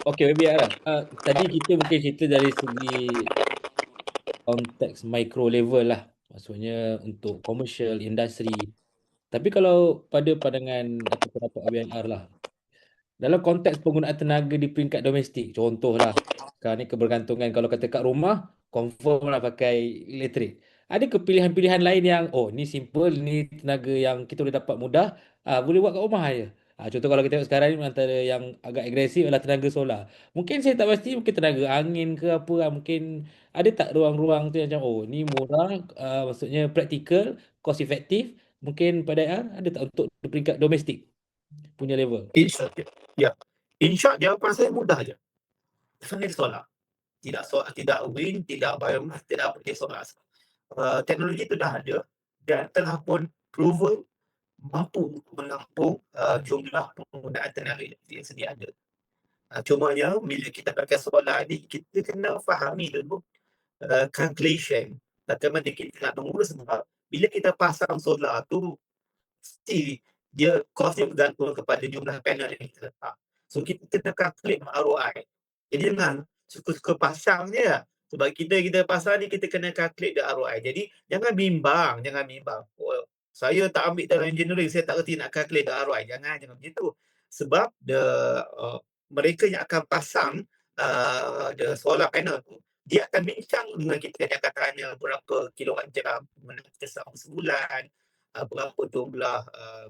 Okey, Baby Araf. Tadi kita mungkin cerita dari segi konteks micro level lah. Maksudnya untuk commercial, industri. Tapi kalau pada pandangan atau pendapat ABNR lah, dalam konteks penggunaan tenaga di peringkat domestik, contohlah, sekarang ni kebergantungan kalau kata kat rumah, confirm lah pakai elektrik. Ada ke pilihan-pilihan lain yang, oh ni simple, ni tenaga yang kita boleh dapat mudah, boleh buat kat rumah je. Contoh kalau kita tengok sekarang ni antara yang agak agresif adalah tenaga solar. Mungkin saya tak pasti, mungkin tenaga angin ke apa lah. Mungkin ada tak ruang-ruang tu yang macam, oh ni murah, maksudnya praktikal, cost effective. Mungkin pada ada tak untuk peringkat domestik punya level? In short, ya. In short, jawapan saya mudah je. Panel solar. Tidak wind, tidak biomass, tidak panel solar. Teknologi itu dah ada dan telah pun proven mampu menampung jumlah penggunaan tenaga yang sedia ada. Cumanya bila kita pakai solar ni, kita kena fahami dulu calculation bagaimana kita nak mengurus, sebab bila kita pasang solar tu mesti dia cost dia bergantung kepada jumlah panel yang kita letak. So kita kena calculate ROI. Jadi jangan suka-suka pasang je lah. Sebab kita pasang ni kita kena calculate the ROI. Jadi jangan bimbang. Oh, saya tak ambil dalam engineering, saya tak kerti nak calculate the ROI. Jangan begitu. Sebab mereka yang akan pasang the solar panel tu, dia akan bincang dengan kita. Dia akan tanya berapa kilowatt jam kita selama sebulan, berapa jumlah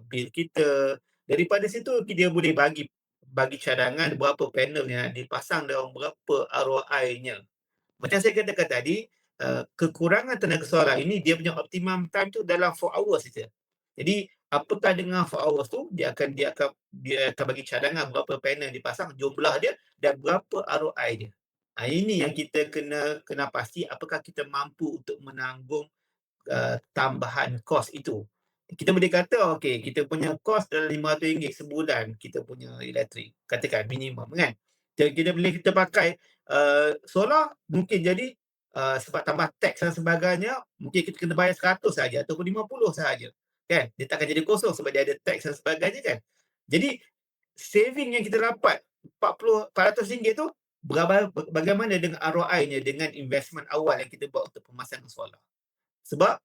bil kita. Daripada situ dia boleh bagi cadangan berapa panel yang dipasang dan berapa ROI-nya. Macam saya katakan tadi, kekurangan tenaga solar ini dia punya optimum time tu dalam 4 hours saja. Jadi apakah dengan 4 hours tu dia akan bagi cadangan berapa panel dipasang, jumlah dia dan berapa ROI dia. Ini yang kita kena pasti apakah kita mampu untuk menanggung tambahan kos itu. Kita boleh kata okey, kita punya kos dalam RM500 sebulan kita punya elektrik, katakan minimum kan. Kita pakai solar mungkin jadi sebab tambah tax dan sebagainya mungkin kita kena bayar 100 saja ataupun 50 saja kan. Dia takkan jadi kosong sebab dia ada tax dan sebagainya kan. Jadi saving yang kita dapat RM400 tu bagaimana dengan ROI-nya dengan investment awal yang kita buat untuk pemasangan solar. Sebab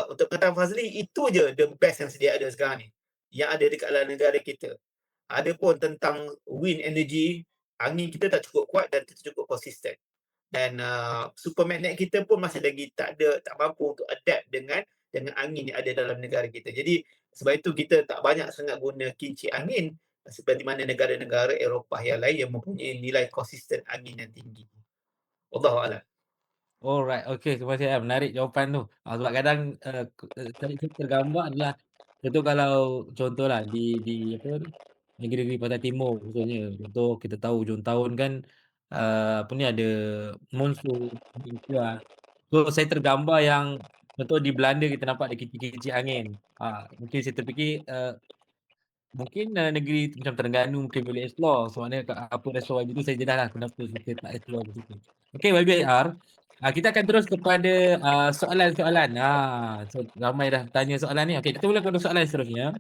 untuk kata Fazli, itu je the best yang sedia ada sekarang ni, yang ada dekat dalam negara kita. Ada pun tentang wind energy, angin kita tak cukup kuat dan tak cukup konsisten. Dan supermagnet kita pun masih lagi tak mampu untuk adapt dengan angin yang ada dalam negara kita. Jadi sebab itu kita tak banyak sangat guna kincir angin. seperti mana negara-negara Eropah yang lain yang mempunyai nilai konsisten angin yang tinggi. Wallahualam. Alright, okey, terima kasih. Menarik jawapan tu. Sebab kadang saya tergambar adalah contoh kalau contohlah di apa ni, negeri-negeri pantai timur contohnya. Contoh kita tahu hujung tahun kan apa ni ada monsun, hujan. So saya tergambar yang contoh di Belanda kita nampak ada kicik-kicik angin. Mungkin saya terfikir mungkin negeri macam Terengganu mungkin boleh explore. Soalnya apa restoran YB tu saya jelas lah kenapa kita tak explore di situ. Okey YBIR, kita akan terus kepada soalan-soalan. So ramai dah tanya soalan ni. Okey, kita mula kepada soalan seterusnya.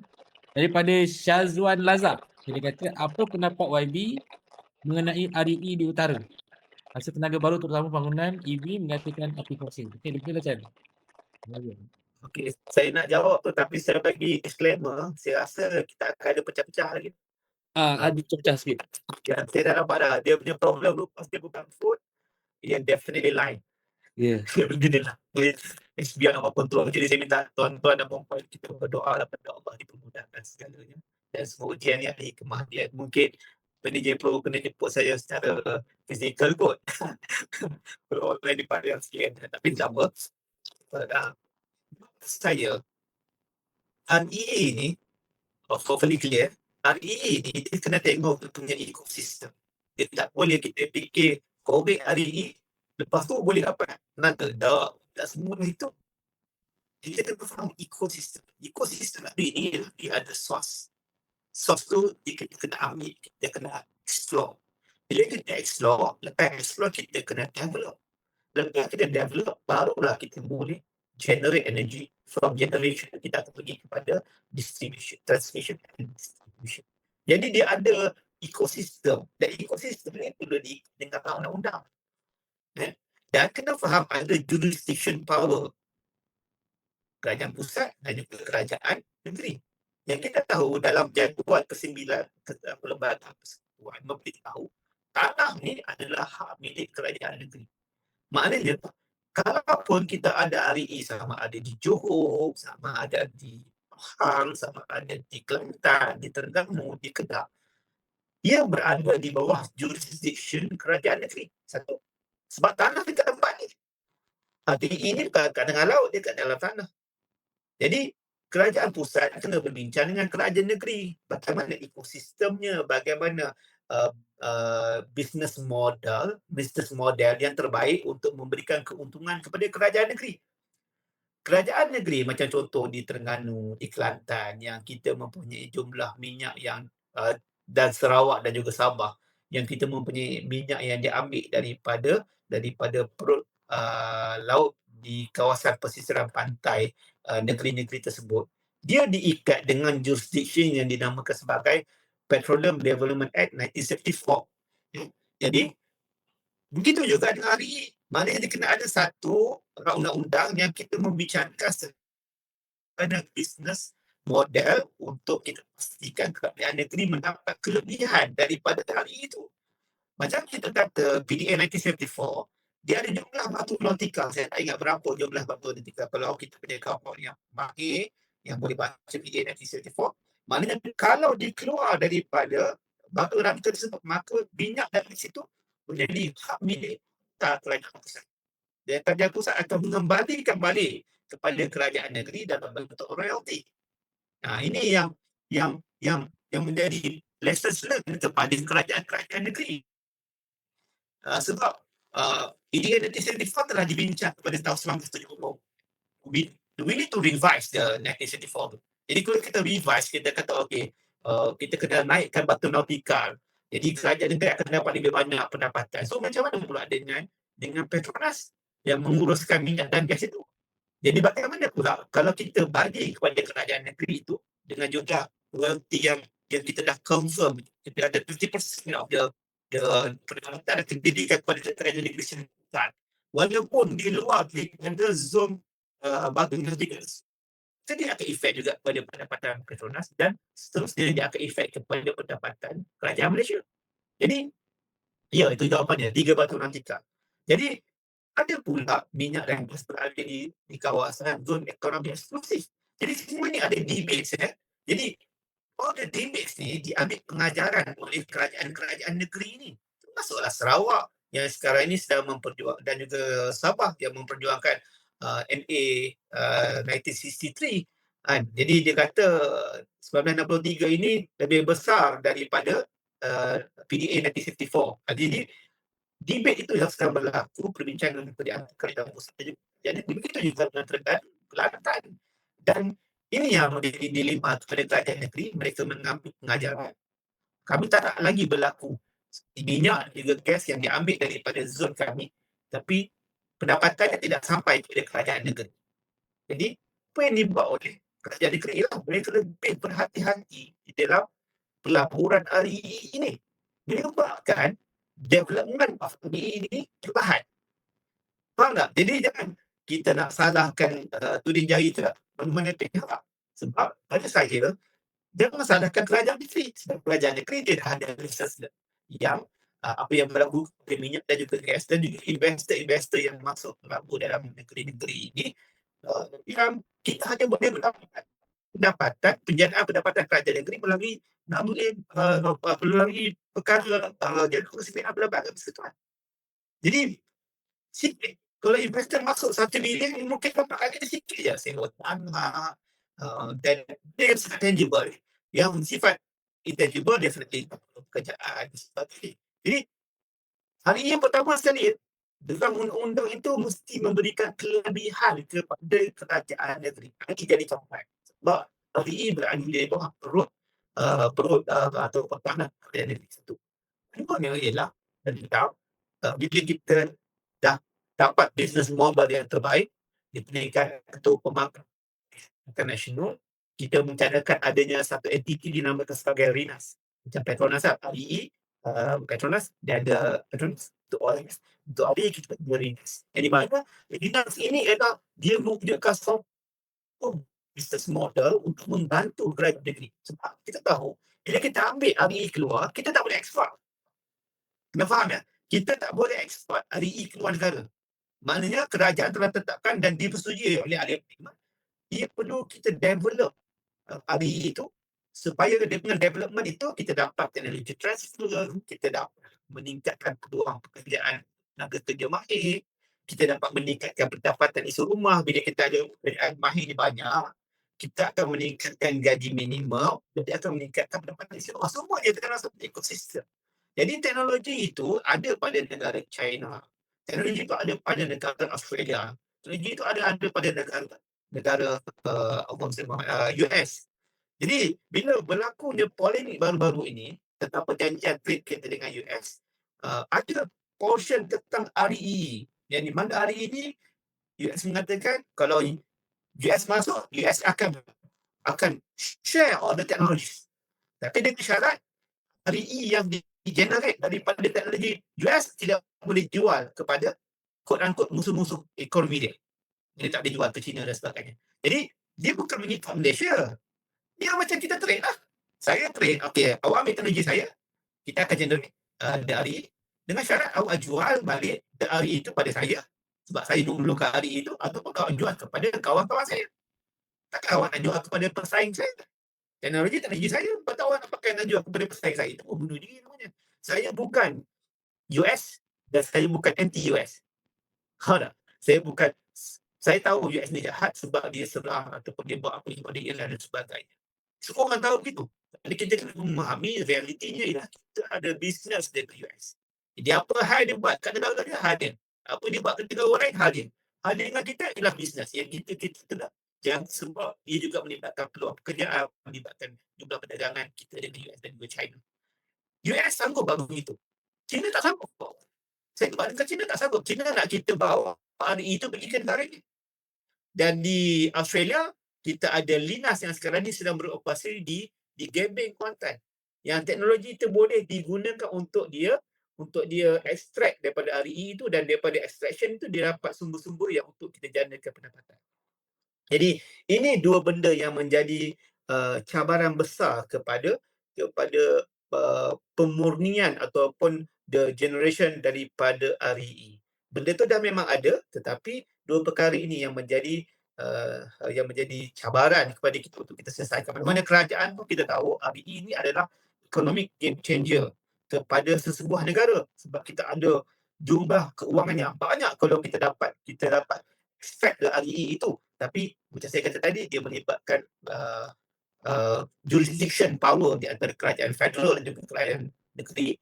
Daripada Syazwan Lazak. Dia kata, apa pendapat YB mengenai REE di utara? Hasil tenaga baru terutama bangunan EV menggantikan api fosil. Okey, betul Chan? Okey, saya nak jawab tu tapi saya bagi disclaimer, saya rasa kita akan ada pecah-pecah lagi. Ada pecah sikit. Yang saya dah nampak dah, dia punya problem tu pasti bukan food, yang definitely line. Ya. Dia beginilah. Biar Allah kontrol. Jadi saya minta tuan-tuan dan puan-puan kita berdoa kepada Allah dipermudahkan segalanya. Dan semua ujian ni ada hikmah dia. Mungkin PNJ Pro kena jemput saya secara fizikal kot. Kalau online daripada yang sekian. Tapi sama. Saya REA ni hopefully clear. REA ni dia kena tengok dia punya ekosistem. Dia tak boleh kita fikir korek REA lepas tu boleh dapat tenaga. Tak semua itu. Jadi kita kena faham ekosistem. Ekosistem REA dia ada source. Source tu kita kena ambil, kita kena explore. Bila kita explore, lepas explore kita kena develop. Lepas kita develop, barulah kita boleh generate energy. From generation, kita akan pergi kepada distribution, transmission and distribution. Jadi dia ada ekosistem. Dan ekosistem ni perlu dengan undang-undang. Dan kena faham ada jurisdiction power. Kerajaan pusat dan juga kerajaan negeri. Yang kita tahu dalam jadual ke-9 Lembaga Persekutuan memberitahu tanah ni adalah hak milik kerajaan negeri. Maknanya kalaupun kita ada REE sama ada di Johor, sama ada di Pahang, sama ada di Kelantan, di Terengganu, di Kedah, ia berada di bawah jurisdiction kerajaan negeri. Satu. Sebab tanah dekat tempat ni. REE ni kat tengah laut, dia kat dalam tanah. Jadi kerajaan pusat kena berbincang dengan kerajaan negeri. Bagaimana ekosistemnya, bagaimana business model yang terbaik untuk memberikan keuntungan kepada kerajaan negeri. Kerajaan negeri macam contoh di Terengganu, di Kelantan yang kita mempunyai jumlah minyak yang dan Sarawak dan juga Sabah yang kita mempunyai minyak yang diambil daripada perut laut di kawasan pesisiran pantai negeri-negeri tersebut, dia diikat dengan jurisdiction yang dinamakan sebagai Petroleum Development Act 1974. Jadi begitu juga dengan REE. Maknanya dia kena ada satu undang-undang yang kita membicarakan pada business model untuk kita pastikan kerajaan negeri mendapat kelebihan daripada REE itu. Macam kita kata PDA 1974, dia ada jumlah batu nautikal. Saya tak ingat berapa jumlah batu nautikal. Kalau kita punya kapal yang mahir, yang boleh baca PDA 1974, maknanya kalau dia keluar daripada batu nautikal tersebut, maka minyak dari situ menjadi hak milik kerajaan pusat. Dan kerajaan pusat akan mengembalikan balik kepada kerajaan negeri dalam bentuk royalty. Ini yang menjadi lessons learned kepada kerajaan-kerajaan negeri. Sebab PDA 1974 telah dibincang pada tahun 1970. We need to revise the 1974 tu. Jadi kalau kita revise, kita kata kita kena naikkan batu nautikal. Jadi kerajaan negeri akan dapat lebih banyak pendapatan. So macam mana pula dengan Petronas yang menguruskan minyak dan gas itu? Jadi bagaimana pula kalau kita bagi kepada kerajaan negeri itu dengan jumlah royalty yang kita dah confirm, kita ada 50% of the pendapatan akan diberikan kepada kerajaan negeri setempat, walaupun di luar daripada zon batu nautikal. Jadi dia akan efek juga kepada pendapatan Petronas dan seterusnya dia akan efek kepada pendapatan kerajaan Malaysia. Jadi ya, itu jawapannya, 3 batu nautikal. Jadi ada pula minyak dan gas berada di kawasan zon ekonomi eksklusif. Jadi semua ni ada debate. Jadi all the debates ni diambil pengajaran oleh kerajaan-kerajaan negeri ini. Termasuklah Sarawak yang sekarang ini sedang memperjuangkan, dan juga Sabah yang memperjuangkan MA 1963. Jadi dia kata 1963 ini lebih besar daripada PDA 1954. Jadi debate itu yang sedang berlaku, perbincangan di kerajaan pusat. Jadi begitu juga dengan kerajaan Kelantan. Dan ini yang menjadi dilema kepada kerajaan negeri, mereka mengambil pengajaran. Kami tak nak lagi berlaku minyak juga gas yang diambil daripada zon kami, tapi pendapatannya tidak sampai kepada kerajaan negeri. Jadi, apa yang dibuat oleh kerajaan negeri ialah mereka lebih berhati-hati di dalam pelaburan REE ini. Menyebabkan development of REE ini perlahan. Faham tak? Jadi jangan kita nak salahkan tuding jari tu mana-mana pihak. Sebab pada saya, jangan salahkan kerajaan negeri. Sebab kerajaan negeri dia dah ada resource yang apa yang berlaku ke minyak dan juga gas, dan juga investor-investor yang masuk berlaku dalam negeri-negeri ini, yang kita hanya boleh mendapat pendapatan, penjanaan pendapatan kerajaan negeri melalui perkara jadi kursi apa-apa persekutuan. Jadi sikit, kalau investor masuk 1 bilion, mungkin dapat harga sikit je, sewa tanah, dan dia sangat tangible. Yang sifat intangible dia seperti pekerjaan dan sebagainya. Jadi hari yang pertama sekali, dalam undang-undang itu mesti memberikan kelebihan kepada kerajaan negeri. Ini jadi contoh. Sebab RE berada di bawah perut atau pertahanan kerajaan negeri satu. Keduanya ialah tentang bila kita dah dapat business model yang terbaik di peringkat ketua pemangku international, kita mencadangkan adanya satu entiti dinamakan sebagai RINAS. Macam Petronas, REE, Petronas, dia ada Petronas, untuk RINAS. Untuk REE kita ada RINAS. Yang di mana RINAS ini adalah dia mempunyai satu business model untuk membantu kerajaan negeri. Sebab kita tahu, bila kita ambil REE keluar, kita tak boleh ekspor. Kena faham tak? Kita tak boleh ekspor REE keluar negara. Maknanya kerajaan telah tetapkan dan dipersetujui oleh ahli parlimen, dia perlu kita develop REE itu, supaya dengan development itu kita dapat teknologi transfer, kita dapat meningkatkan peluang pekerjaan tenaga kerja mahir, kita dapat meningkatkan pendapatan isi rumah. Bila kita ada pekerjaan mahir banyak, kita akan meningkatkan gaji minimum, dan dia akan meningkatkan pendapatan isi rumah. Semua dia dalam satu ekosistem. Jadi teknologi itu ada pada negara China, teknologi itu ada pada negara Australia, teknologi itu ada pada negara US. Jadi bila berlakunya polemik baru-baru ini tentang perjanjian trade kita dengan US, ada portion tentang REE, yang di mana REE ini US mengatakan kalau US masuk, US akan share all the technologies. Tapi dengan syarat REE yang di-generate daripada teknologi US tidak boleh jual kepada quote-unquote musuh-musuh ekonomi dia. Dia tak boleh jual ke China dan sebagainya. Jadi dia bukan mengikat Malaysia. Dia macam kita trade lah. Saya trade, okay, awak ambil teknologi saya, kita akan generate REE dengan syarat awak jual balik REE itu pada saya, sebab saya memerlukan REE itu, ataupun awak jual kepada kawan-kawan saya. Takkan awak nak jual kepada pesaing saya? Teknologi saya, lepas awak nak pakai nak jual kepada pesaing saya, itu bunuh diri namanya. Saya bukan US dan saya bukan anti-US. Saya tahu US ni jahat sebab dia serang ataupun dia buat apa yang pada Iran dan sebagainya. Semua orang tahu begitu. Jadi kita kena memahami realitinya ialah kita ada bisnes dengan US. Jadi apa hal dia buat kat negara dia, hal dia. Apa dia buat kat negara orang lain, hal dia. Hal dia dengan kita ialah bisnes. Yang kita tidak. Jangan sebab dia juga melibatkan peluang pekerjaan, melibatkan jumlah perdagangan kita dengan US dan juga China. US sanggup buat begitu. China tak sanggup. Saya kata China tak sanggup. China nak kita bawa REE itu pergi ke negara ini. Dan di Australia, kita ada Linas yang sekarang ini sedang beroperasi di Gebeng, Kuantan. Yang teknologi itu boleh digunakan untuk dia extract daripada REE itu, dan daripada extraction itu dia dapat sumber-sumber yang untuk kita janakan pendapatan. Jadi ini dua benda yang menjadi cabaran besar kepada pemurnian ataupun the generation daripada REE. Benda tu dah memang ada, tetapi dua perkara ini yang menjadi yang menjadi cabaran kepada kita untuk kita selesaikan. Mana kerajaan pun kita tahu RBE ini adalah economic game changer kepada sesebuah negara, sebab kita ada jumlah keuangan yang banyak kalau kita dapat extract dari RBE itu. Tapi macam saya kata tadi, dia melibatkan jurisdiction power di antara kerajaan federal dan juga kerajaan negeri,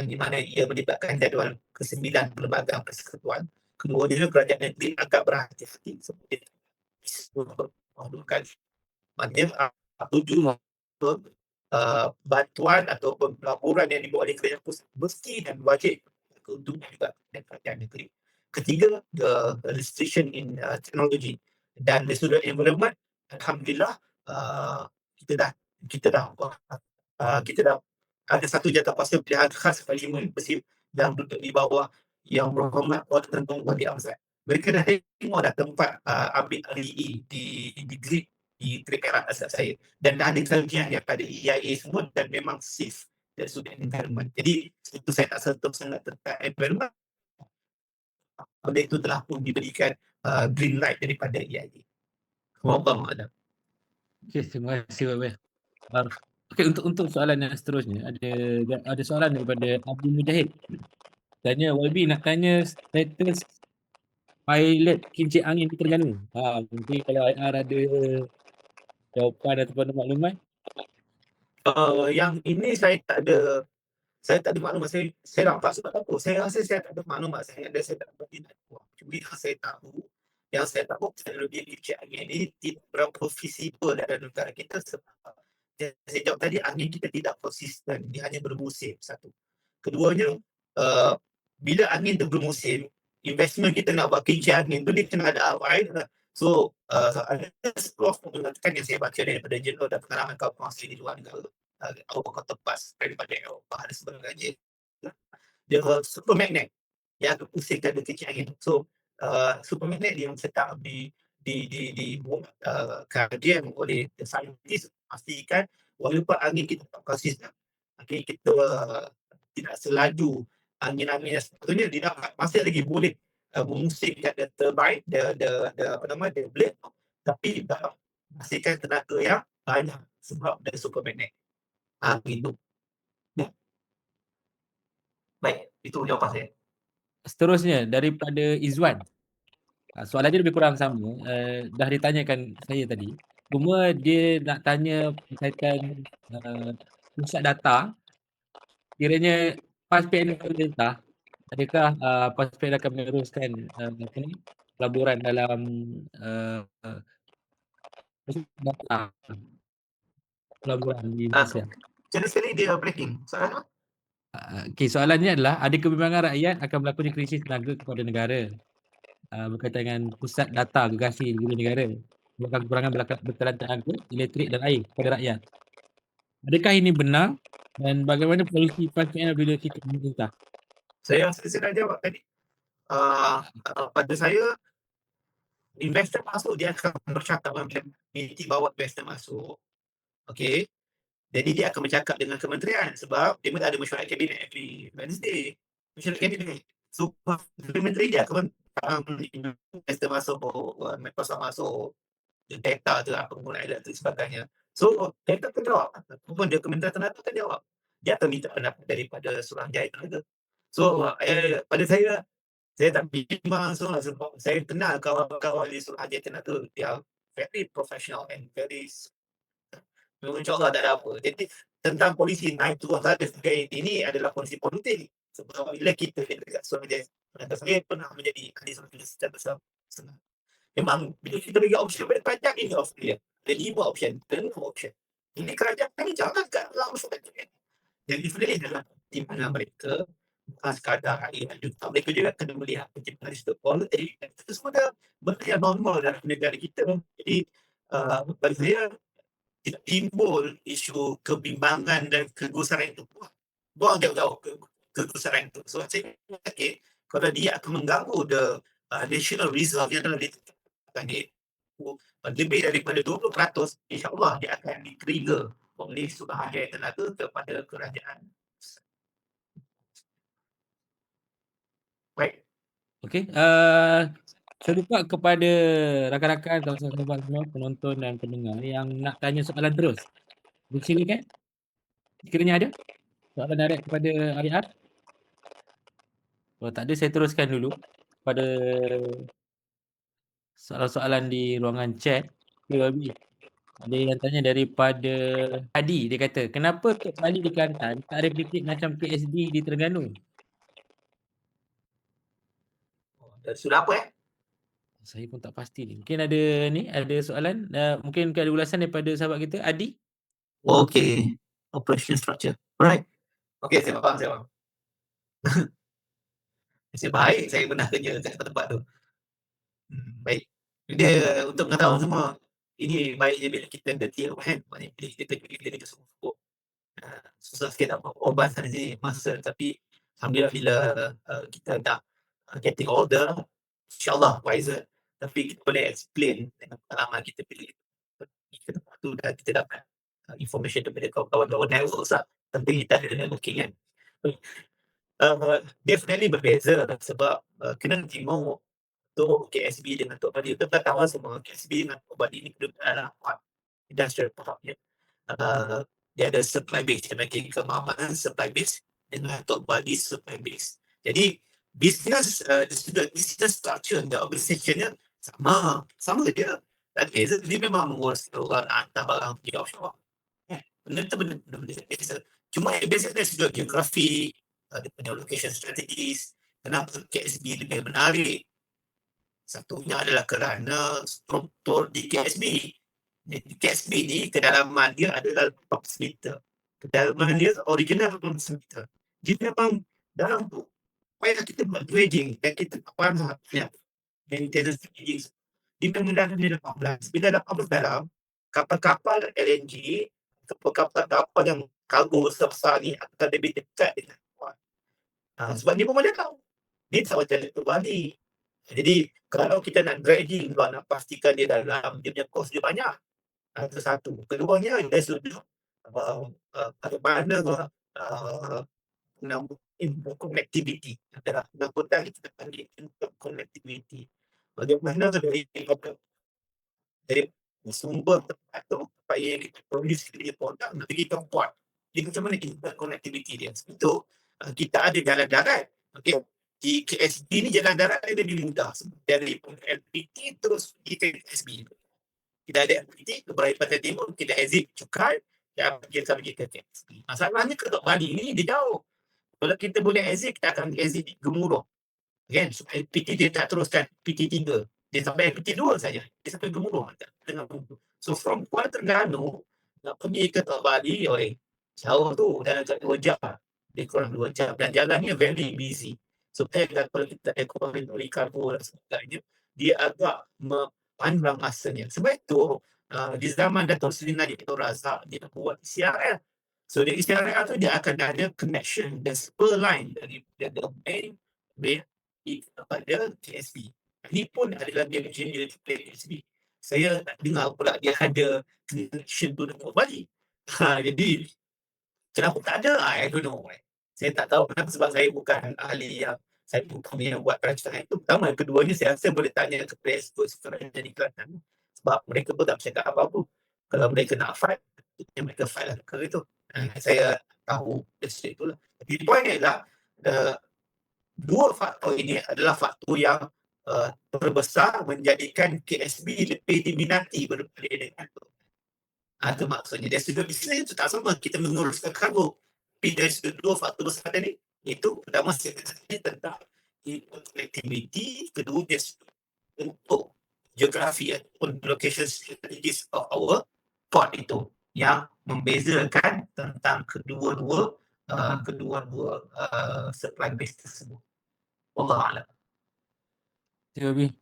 di mana ia melibatkan jadual ke-9 Perlembagaan Persekutuan. Kemudian kerajaan negeri agak berhati-hati sebab dia maknanya tujuan bantuan ataupun pelaburan yang dibuat oleh kerajaan pusat mesti dan wajib keuntungan juga dan kerajaan negeri. Ketiga, the restriction in technology, dan dari sudut environment, alhamdulillah kita dah ada satu jawatan pilihan khas Parlimen Bersih yang duduk di bawah Yang Berhormat Wakil Tun Wali Amzad. Mereka dah tengok dah tempat ambil REE di grid di Teluk Perak asal saya, dan dah ada kajian daripada EIA semua dan memang safe dari sudut environment. Jadi itu saya tak sentuh sangat tentang environment. Benda itu telah pun diberikan green light daripada EIA. Wallahu a'lam. Okey, terima kasih Pak. Okey, untuk soalan yang seterusnya, ada soalan daripada Abdul Mujahid. Tanya YB, nak tanya status pilot kincir angin di Terengganu. Mungkin kalau IR ada jawapan ataupun maklumat. Yang ini saya tak ada maklumat. Saya nampak sebab apa? Saya rasa saya tak ada maklumat. Saya tak dapat info. Cuma yang saya tahu teknologi kincir angin ini tidak berapa feasible dalam negara kita sebab saya jawab tadi, angin kita tidak konsisten, dia hanya bermusim, satu. Keduanya, bila angin tu bermusim, investment kita nak buat kincir angin tu dia kena ada ROI. So, ada 10 pengetahuan yang saya baca daripada jurnal dan pengalaman kawan asli di luar negara, Eropah tepas daripada Eropah dan sebagainya. Dia super magnet yang akan pusingkan dia kincir angin. So, super magnet yang sedang dibuat kajian oleh saintis, pastikan walaupun angin kita tak konsisten, angin kita tidak selaju angin-angin yang sepatutnya, dia dapat masih lagi boleh mengusingkan the turbine, the blade, tapi dapat menghasilkan tenaga yang banyak sebab dari super magnet. Itu. Ya. Baik, itu jawapan saya. Seterusnya daripada Izwan. Soalan dia lebih kurang sama. Dah ditanyakan saya tadi. Cuma dia nak tanya berkaitan pusat data. Kiranya PASPN pemerintah, adakah PASPN akan meneruskan pelaburan dalam pusat data pelaburan di Malaysia? Sekali dia breaking. Soalan apa? Okay, soalannya adalah, ada kebimbangan rakyat akan berlakunya krisis tenaga kepada negara berkaitan dengan pusat data gergasi di negara, menyebabkan kekurangan bekalan tenaga, elektrik dan air kepada rakyat. Adakah ini benar dan bagaimana polisi PASPN bila kita pemerintah? Saya dah jawab tadi. Pada saya, investor masuk, dia akan bercakap dengan community bawa investor masuk. Okey. Jadi dia akan bercakap dengan kementerian sebab dia ada mesyuarat kabinet every Wednesday. Mesyuarat kabinet. So, menteri dia akan investor masuk, Microsoft masuk, data tu apa penggunaan elektrik sebagainya. So, data akan jawab. Ataupun dia Kementerian Tenaga akan jawab. Dia akan minta pendapat daripada Suruhanjaya Tenaga. So, pada saya tak bimbang sebab saya kenal kawan-kawan di Suruhanjaya Tenaga. Dia very professional and very, InsyaAllah tak ada apa. Jadi tentang polisi naik turun saja ini adalah polisi politik. Sebab bila kita dekat Suruhanjaya Tenaga, saya pernah menjadi ahli Suruhanjaya secara besar. Memang bila kita bagi option pada pajak, ini option dia. Ada 5 option, 6 option. Ini kerajaan kami jangan kat langsung saja. Jadi sebenarnya dalam timbalan mereka, bukan sekadar rakyat juga, mereka juga kena melihat penciptaan sistem politik. Itu semua dah benda yang normal dalam negara kita. Jadi bagi saya, tidak timbul isu kebimbangan dan kegusaran itu. Buang jauh-jauh kegusaran itu. So saya yakin kalau dia akan mengganggu the national reserve yang telah ditetapkan lebih daripada 20%, insyaAllah dia akan di-trigger oleh Suruhanjaya Tenaga kepada kerajaan. Baik. Okey. Serupa kepada rakan-rakan, kawan-kawan sahabat semua, penonton dan pendengar yang nak tanya soalan terus. Silakan. Sekiranya ada soalan direct kepada IR. Kalau tak ada, saya teruskan dulu pada soalan-soalan di ruangan chat. Okay, Wabi. Ada yang tanya daripada Adi. Dia kata, kenapa Tok Bali di Kelantan tak replicate macam KSB di Terengganu? Sudah apa Saya pun tak pasti ni. Mungkin ada soalan. Mungkin ada ulasan daripada sahabat kita, Adi. Okay. Operation structure. Alright. Okay, saya faham. Nasib baik saya pernah kerja kat tempat tu. Baik. Dia untuk mengetahui semua, ini baiknya bila kita detail kan. Maknanya bila kita kerja sungguh-sungguh. Susah sikit nak obat saja masa, tapi alhamdulillah bila kita dah getting older, insyaAllah wiser. Tapi kita boleh explain dengan pengalaman kita bila kita tempat tu dan kita dapat information daripada kawan-kawan networks lah. Tapi kita ada networking kan. Definitely berbeza lah sebab kena tengok Tok KSB dengan Tok Bali. Kita tahu semua KSB dengan Tok Bali ni adalah industrial park ya. Dia ada supply base, dia making kemahaman supply base dengan Tok Bali supply base. Jadi business structure dan organisasinya sama dia. Dan dia memang mengurus orang hantar barang di offshore. Benda biasa. Cuma biasa dari sudut geografi, dia punya location strategies, kenapa KSB lebih menarik. Satunya adalah kerana struktur di KSB. Di KSB ni kedalaman dia adalah 14 meter. Kedalaman dia original 14 meter. Jadi memang dalam tu, supaya kita buat dredging dan kita faham maintenance dredging. Dia memang dalam dia 18. Bila 18 dalam, kapal-kapal LNG, kapal-kapal yang kargo besar ni akan lebih dekat dengan kuat. Sebab dia pun boleh tahu. Dia tak macam Tok Bali. Jadi kalau kita nak dredging, nak pastikan dia dalam, dia punya kos dia banyak. Itu satu. Keduanya, dia sudah bagaimana connectivity. Adalah penangkutan kita panggil connectivity. Bagaimana dari sumber tempat tu supaya kita produce dia produk nak pergi ke port. Jadi macam mana kita connectivity dia? Itu kita ada jalan darat. Okay. Di KSB ni jalan darat dia lebih mudah. Dari LPT terus pergi ke KSB. Kita ada LPT ke Perairan Pantai Timur, kita exit Cukai, kita pergi ke KSB. Masalahnya ke Tok Bali ni dia jauh. Kalau kita boleh exit, kita akan exit di Gemuruh. Kan? So LPT dia tak teruskan PT 3. Dia sampai PT 2 saja. Dia sampai Gemuruh. So from Kuala Terengganu nak pergi ke Tok Bali, jauh tu dalam 2 jam. Dia kurang 2 jam dan jalannya very busy. So kalau kita ekonomi karbo dan sebagainya, dia agak panjang masanya. Sebab itu di zaman Dato' Seri Najib Tun Razak dia buat CRL. So dari CRL tu dia akan ada connection dan spur line dari main kepada KSB. Ini pun adalah dia engineer KSB. Saya dengar pula dia ada connection tu dengan Bali. Jadi kenapa tak ada? I don't know. Saya tak tahu kenapa, sebab saya bukan ahli yang saya bukan yang buat perancangan itu. Pertama, keduanya saya rasa boleh tanya ke Presco sekarang di Kelantan. Sebab mereka pun tak bercakap apa-apa. Kalau mereka nak fight, mereka fight lah ke itu. Saya tahu dari itulah. Tapi poinnya adalah dua faktor ini adalah faktor yang terbesar menjadikan KSB lebih diminati berbanding dengan itu. Itu maksudnya dari sudut bisnes itu tak sama kita menguruskan kargo. Tapi dari sudut dua faktor besar tadi, itu pertama saya kata tentang connectivity, kedua dari sudut untuk geografi ataupun location strategis of our port itu yang membezakan tentang kedua-dua supply base tersebut. Wallahualam.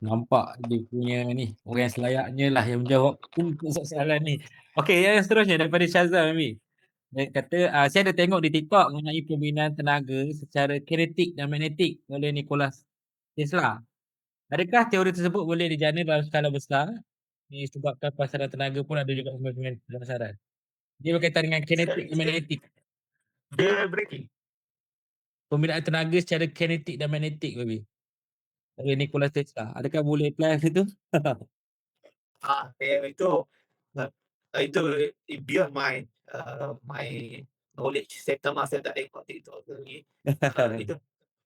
Nampak dia punya ni orang yang selayaknya lah yang menjawab untuk soalan ni. Okey, yang seterusnya daripada Syazal Ami. Dia kata saya ada tengok di TikTok mengenai pemindahan tenaga secara kinetik dan magnetik oleh Nikola Tesla. Adakah teori tersebut boleh dijana dalam skala besar? Ini sebabkan pasaran tenaga pun ada juga dengan pasaran. Dia berkaitan dengan kinetik dan magnetik. Dia breaking. Pembinaan tenaga secara kinetik dan magnetik, Babi. Dari Nikola Tesla. Adakah boleh apply situ? Itu itu beyond my knowledge. Saya tak tengok TikTok tu lagi. Itu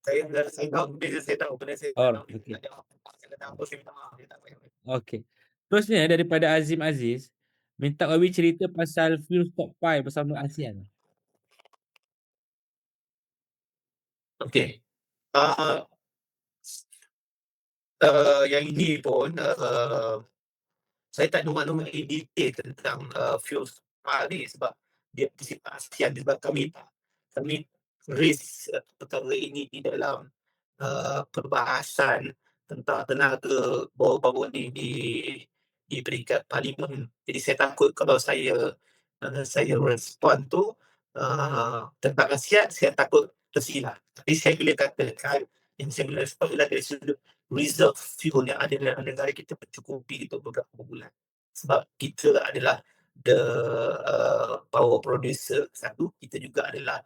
saya tahu benda saya tahu benda saya tak tahu. Okey. Tak ada apa. Saya kata apa saya minta maaf, saya tak payah. Okey. Terusnya daripada Azim Aziz, minta Wabi cerita pasal Fuel Top 5 bersama ASEAN. Okey. Uh, yang ini pun saya tak nak maklumat in detail tentang fuel supply ni sebab dia bersifat ASEAN sebab kami raise perkara ini di dalam perbahasan tentang tenaga baru-baru ni di peringkat parlimen. Jadi saya takut kalau saya respon tu tentang ASEAN, saya takut tersilap. Tapi saya boleh katakan yang saya boleh respon adalah dari sudut reserve fuel yang ada dalam negara kita mencukupi untuk beberapa bulan. Sebab kita adalah the power producer satu, kita juga adalah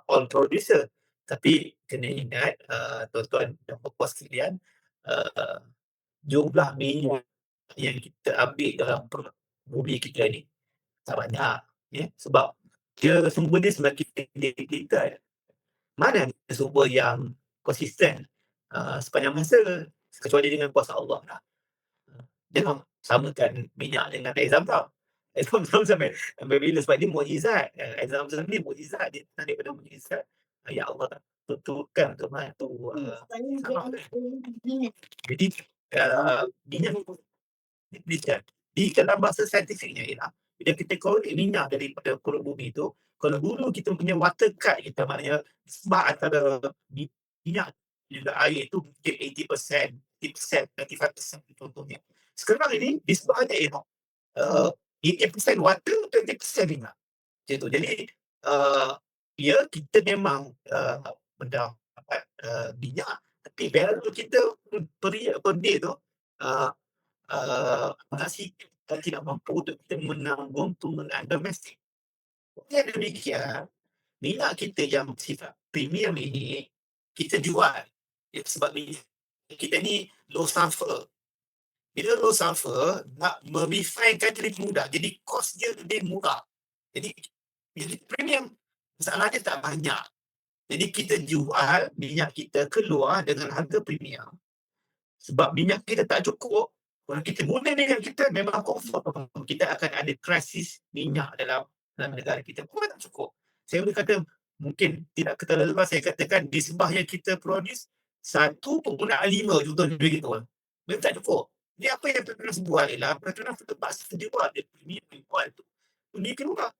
oil producer. Tapi kena ingat tuan-tuan dan puan-puan sekalian, jumlah minyak yang kita ambil dalam bumi kita ni tak banyak, ya, sebab dia sumber dia semakin limited. Mana ada sumber yang konsisten sepanjang masa kecuali dengan kuasa Allah lah. Jangan samakan minyak dengan air zam-zam. Air zam-zam sampai bila sebab dia mukjizat. Air zam-zam ni mukjizat, dia daripada mukjizat ya Allah tentukan untuk bantu sama. Jadi minyak di dalam bahasa saintifiknya ialah bila kita korek minyak daripada perut bumi tu, kalau dulu kita punya water cut kita, maknanya sebab antara minyak juga air tu mungkin 80%, 50%, 95% contohnya. Sekarang ini disebabnya ialah 80% water, 20% minyak. Macam tu. Jadi ya kita memang mendapat minyak, tapi barrel kita per day tu masih tidak mampu untuk kita menanggung penggunaan domestik. Oleh demikian, minyak kita yang bersifat premium ini kita jual. Sebab minyak kita ni low sulfur. Bila low sulfur, nak merefinekan dia lebih mudah. Jadi kos dia lebih murah. Jadi premium, masalahnya tak banyak. Jadi kita jual minyak kita keluar dengan harga premium. Sebab minyak kita tak cukup, kalau kita guna minyak kita memang confirm kita akan ada krisis minyak dalam negara kita. Bukan tak cukup. Saya boleh kata mungkin tidak keterlaluan saya katakan di sebah yang kita produce 1.5 contohnya begitu. Memang tak cukup. Jadi apa yang Petronas buat ialah Petronas terpaksa jual dia premium import tu. Dia keluar.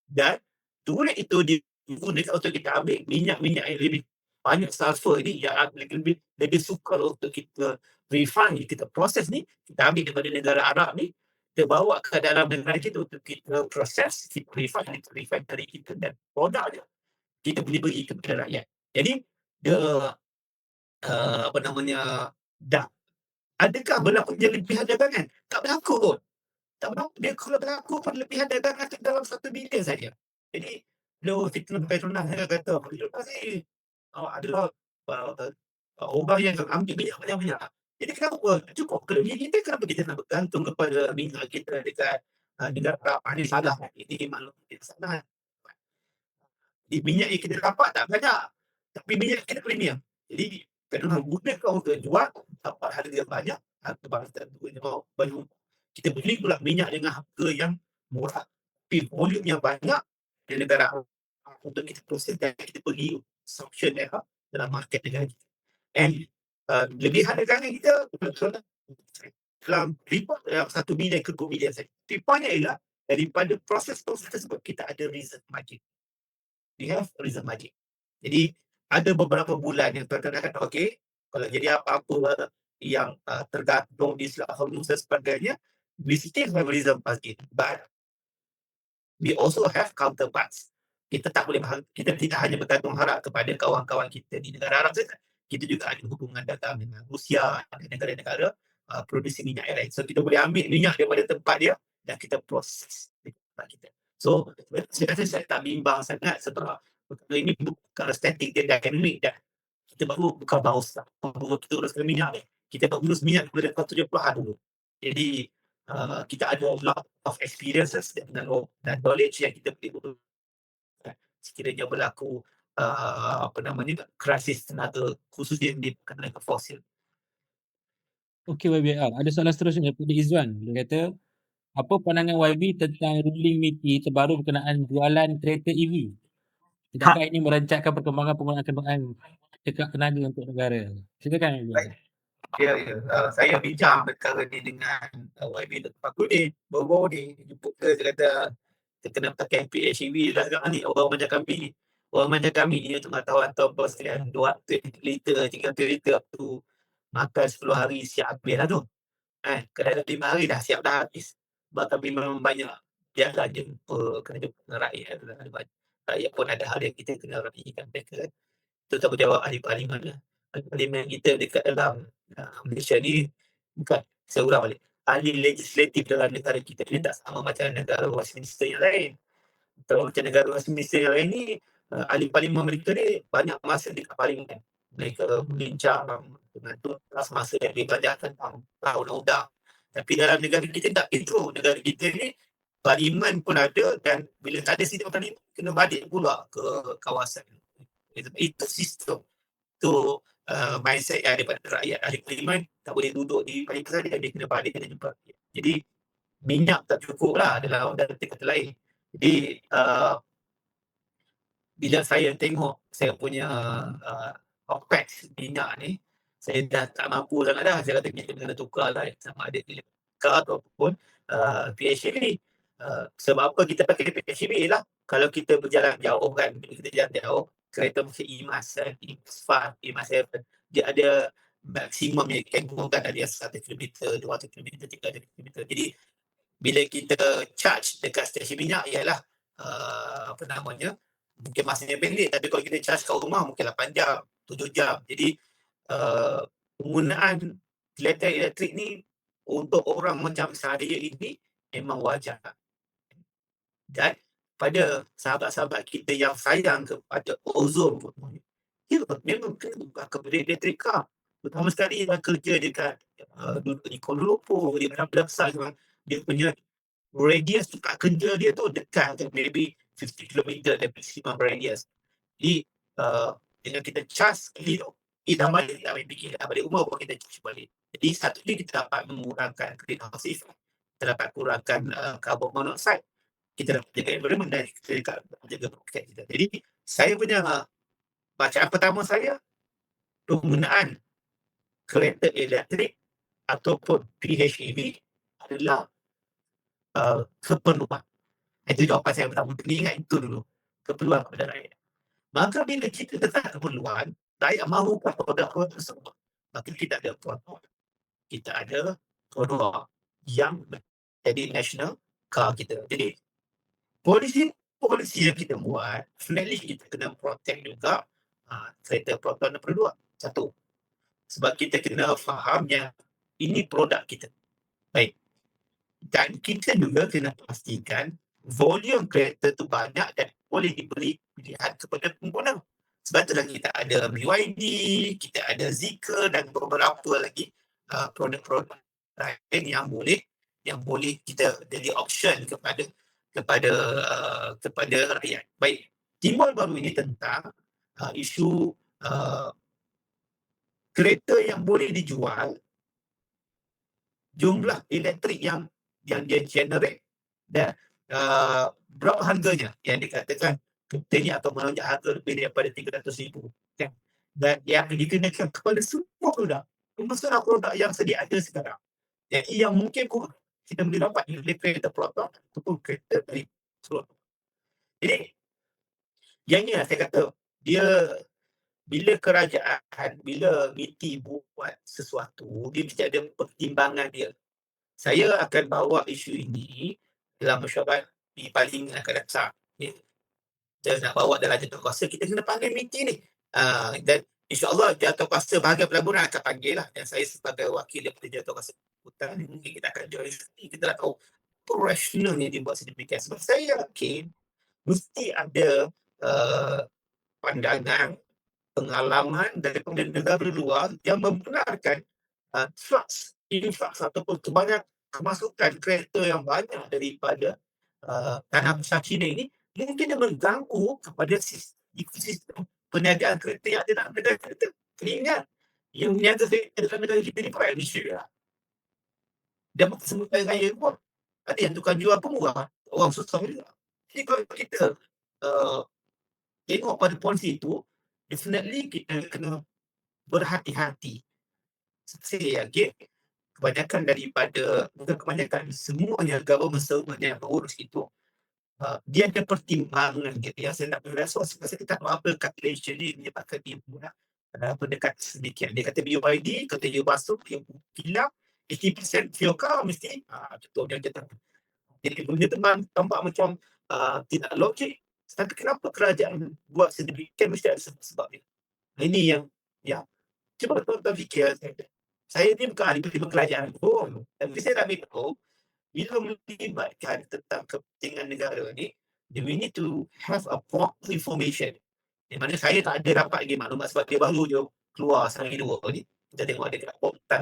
Dan duit itu digunakan untuk kita ambil minyak-minyak yang lebih banyak sulfur ni yang lebih sukar untuk kita refine, kita proses ni, kita ambil daripada negara Arab ni, kita bawa ke dalam negara kita untuk kita proses, kita refine dari kita dan produk dia kita boleh bagi kepada rakyat. Jadi dia dah adakah berlaku lebihan dagangan? Tak berlaku pun. Tak berlaku. Dia kalau berlaku pun lebihan dagangan tu dalam 1 bilion saja. Jadi Petronas kata Petronas ni adalah orang yang ambil minyak banyak-banyak. Jadi kenapa cukup kelebihan kita, kenapa kita nak bergantung kepada minyak kita dekat negara Arab? Ini salah. Ini maklum tidak salah. Minyak yang kita dapat tak banyak, tapi minyak kita premium. Jadi Petronas gunakan untuk jual, dapat harga yang banyak, harga barang tertentu. Kita beli pula minyak dengan harga yang murah, tapi volume yang banyak di negara Arab untuk kita proses dan kita pergi consumption dalam market negara kita. And lebihan dagangan kita dalam report dalam 1 bilion ke 2 bilion saja. Tipanya ialah daripada proses tersebut kita ada reserve margin. We have reserve margin. Jadi ada beberapa bulan yang terkadang okey, kalau jadi apa-apa yang tergantung di Hormuz dan sebagainya, we still have reserve margin. But we also have counterparts. Kita tidak hanya bergantung harap kepada kawan-kawan kita di negara Arab saja. Kita juga ada hubungan dagang dengan Rusia dan negara-negara produksi minyak yang lain. So kita boleh ambil minyak daripada tempat dia dan kita proses di tempat kita. So saya rasa saya tak bimbang sangat sebab ini bukan statik, dia dynamic dan kita baru bukan baru start, baru kita uruskan minyak ni. Kita baru urus minyak daripada tahun 70-an dulu. Jadi kita ada a lot of experiences dan knowledge yang kita boleh uruskan sekiranya berlaku krisis tenaga khususnya di tenaga fosil. Okey YBR, ada soalan seterusnya daripada Izwan. Dia kata, apa pandangan YB tentang ruling MITI terbaru berkenaan jualan kereta EV? Tidakkah ini merancangkan perkembangan penggunaan kenderaan cekak tenaga untuk negara? Silakan YB. Baik. Ya, saya bincang perkara ni dengan YB Dr. Fakruddin. Baru-baru ni jumpa dia kata kita kena pakai PHEV dah sekarang ni. Orang macam kami ni pengetahuan tahu pasal 200 liter, 300 liter tu makan 10 hari siap habis lah tu. Kadang-kadang 5 hari dah siap dah habis. Sebab kami memang banyak kena jumpa dengan rakyat. Rakyat pun ada hal yang kita kena rapikan mereka. Itu tanggungjawab ahli parlimen lah. Ahli parlimen kita dekat dalam Malaysia ni, bukan, saya ulang balik, ahli legislatif dalam negara kita ni tak sama macam negara Westminster yang lain. Kalau macam negara Westminster yang lain ni, ahli parlimen mereka ni banyak masa dekat parlimen. Mereka berbincang dengan tuntas masa yang dibaca tentang undang-undang. Tapi dalam negara kita tak itu. Negara kita ni parlimen pun ada dan bila tak ada sidang parlimen kena balik pula ke kawasan. Itu sistem. Itu mindset yang ada pada rakyat. Ahli parlimen tak boleh duduk di parlimen saja, dia kena balik, kena jumpa. Jadi minyak tak cukup lah dalam kata lain. Jadi bila saya tengok saya punya OPEX minyak ni, saya dah tak mampu sangat dah. Saya kata kita kena tukar lah sama ada car ataupun PHEV. Sebab apa kita pakai PHEV lah? Kalau kita berjalan jauh kan, bila kita jalan jauh, kereta macam IMAS 5, IMAS 7, dia ada maksimum yang kita gunakan ada 100 km, 200 km, 300 km. Jadi bila kita charge dekat stesen minyak ialah mungkin masanya pendek, tapi kalau kita charge kat rumah mungkin 8 jam, 7 jam. Jadi penggunaan kereta elektrik ni untuk orang macam saya ini memang wajar. Dan pada sahabat-sahabat kita yang sayang kepada ozon, ya memang kena buka kepada elektrik car. Pertama sekali yang kerja dekat di Kuala Lumpur, di mana besar, dia punya radius tempat kerja dia tu dekat, maybe 50 km dari maximum radius. Jadi dengan kita charge sekali tu, kita balik, tak boleh fikir dah balik rumah pun kita charge balik. Jadi satu ni kita dapat mengurangkan greenhouse effect, kita dapat kurangkan carbon monoxide, kita dapat jaga environment dan kita dapat jaga roket kita. Jadi saya punya bacaan pertama saya, penggunaan kereta elektrik ataupun PHEV adalah keperluan. Itu jawapan saya pertama. Kena ingat itu dulu. Keperluan kepada rakyat. Maka bila kita letak keperluan, rakyat mahukan produk tersebut. Maka kita ada produk. Kita ada produk yang jadi national car kita. Jadi polisi yang kita buat, definitely kita kena protect juga kereta proton nombor 2. Satu. Sebab kita kena faham yang ini produk kita. Baik. Dan kita juga kena pastikan volume kereta tu banyak dan boleh diberi pilihan kepada pengguna. Sebab itulah kita ada BYD, kita ada Zeekr dan beberapa lagi produk-produk lain yang boleh kita jadi option kepada rakyat. Baik, timbul baru ini tentang isu kereta yang boleh dijual, jumlah elektrik yang dia generate dan berapa harganya yang dikatakan kereta ni akan melonjak harga lebih daripada 300,000 kan? Dan yang dikenakan kepada semua produk, termasuk produk yang sedia ada sekarang. Jadi yang mungkin pun kita boleh dapat dari kereta proton ataupun kereta dari proton. Jadi yang ni lah saya kata, dia bila kerajaan, bila MITI buat sesuatu, dia mesti ada pertimbangan dia. Saya akan bawa isu ini dalam mesyuarat di parlimen akan datang. Saya nak bawa dalam jawatankuasa, kita kena panggil MITI ni. Dan insyaAllah jawatankuasa bahagian pelaburan akan panggil lah. Dan saya sebagai wakil daripada jawatankuasa hutan, mungkin kita akan join. Kita nak tahu operasionalnya dia buat sedemikian. Sebab saya yakin mesti ada pandangan pengalaman daripada negara luar yang membenarkan influx ataupun kemasukan kereta yang banyak daripada tanah besar China ini mungkin dia mengganggu kepada ekosistem perniagaan kereta yang ada dalam negara kita. Kena ingat, yang berniaga kereta dalam negara kita ni bukan Malaysia. Dia bukan semua kaya raya pun. Ada yang tukang jual pun murah. Orang susah juga. Jadi kalau kita tengok pada polisi itu, definitely kita kena berhati-hati. Saya yakin kebanyakan daripada, bukan kebanyakan, semuanya government servant yang mengurus itu, dia ada pertimbangan gitu ya. Saya nak beri resource pasal kita tahu apa calculation ni menyebabkan dia murah pendekat sedikit. Dia kata BYD, kata you basuh, you hilang 80% fuel car mesti contoh dia kata. Jadi benda tu tampak macam tidak logik. Tapi kenapa kerajaan buat sedemikian, mesti ada sebab dia. Ini yang cuba tuan-tuan fikir. Saya ni bukan ahli kerajaan pun, tapi saya nak beritahu bila melibatkan tentang kepentingan negara ni, we need to have a proper information. Di mana saya tak ada dapat lagi maklumat sebab dia baru je keluar sehari dua ni. Kita tengok ada kat Poptan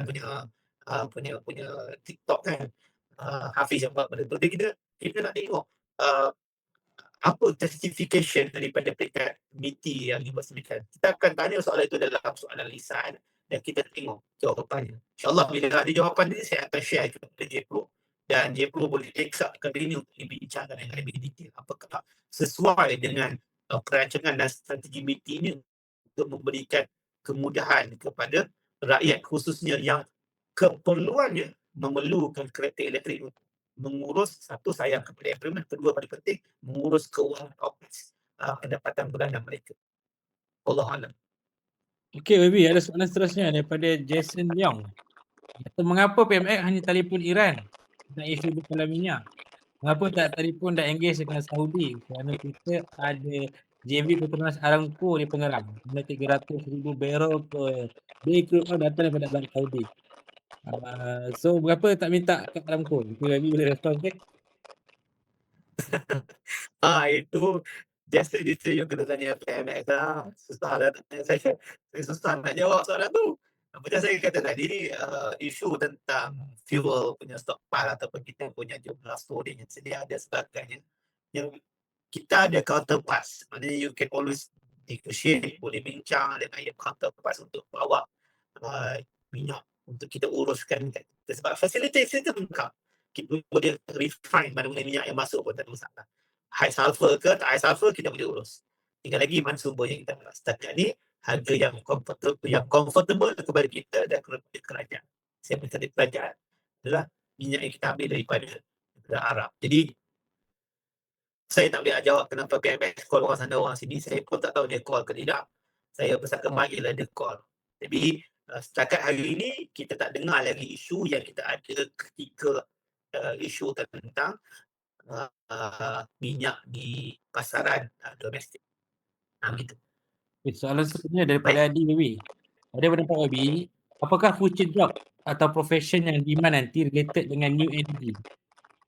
punya TikTok kan. Hafiz yang buat benda tu. Kita nak tengok apa justification daripada peringkat komiti yang dibuat. Kita akan tanya soalan itu dalam soalan lisan dan kita tengok jawapannya. InsyaAllah bila ada jawapan ni saya akan share kepada JPRO dan JPRO boleh eksakkan ini untuk dibincangkan dengan lebih detail. Apakah sesuai dengan perancangan dan strategi MITI ini untuk memberikan kemudahan kepada rakyat khususnya yang keperluannya memerlukan kereta elektrik untuk mengurus, satu, sayang kepada environment, kedua, paling penting, mengurus keuangan pendapatan bulanan mereka. Allahuakbar. Okey, Baby, ada soalan seterusnya daripada Jason Leong. Mengapa PMX hanya telefon Iran tentang isu bekalan minyak? Mengapa tak telefon dan engage dengan Saudi? Kerana kita ada JV Petronas Aramco di Pengerang. Mana 300,000 barrel per day crude oil datang daripada Arab Saudi. So, mengapa tak minta kat Aramco? Baby boleh respon ke? Itu biasa yang kena tanya PMX lah. Susah lah tanya saya. Saya susah nak jawab soalan tu. Macam saya kata tadi, isu tentang fuel punya stockpile ataupun kita punya jumlah storage yang sedia ada sebagainya. Yang kita ada counterparts. Maknanya you can always negotiate, boleh bincang dengan yang counterparts untuk bawa minyak untuk kita uruskan. Sebab facilities itu lengkap. Kita boleh refine mana-mana minyak yang masuk pun tak ada masalah. High sulfur ke tak high sulfur kita boleh urus. Tinggal lagi mana sumber yang kita nak. Setakat ni harga yang comfortable kepada kita dan kepada kerajaan. Saya berkata kerajaan adalah minyak yang kita ambil daripada Arab. Jadi saya tak boleh jawab kenapa PMX call orang sana orang sini. Saya pun tak tahu dia call ke tidak. Saya besarkan panggil dia call. Jadi setakat hari ini kita tak dengar lagi isu yang kita ada ketika isu tentang minyak di pasaran domestik. Gitu. Soalan seterusnya daripada Adi Baby. Ada pendapat Baby, apakah future job atau profession yang demand nanti related dengan new energy?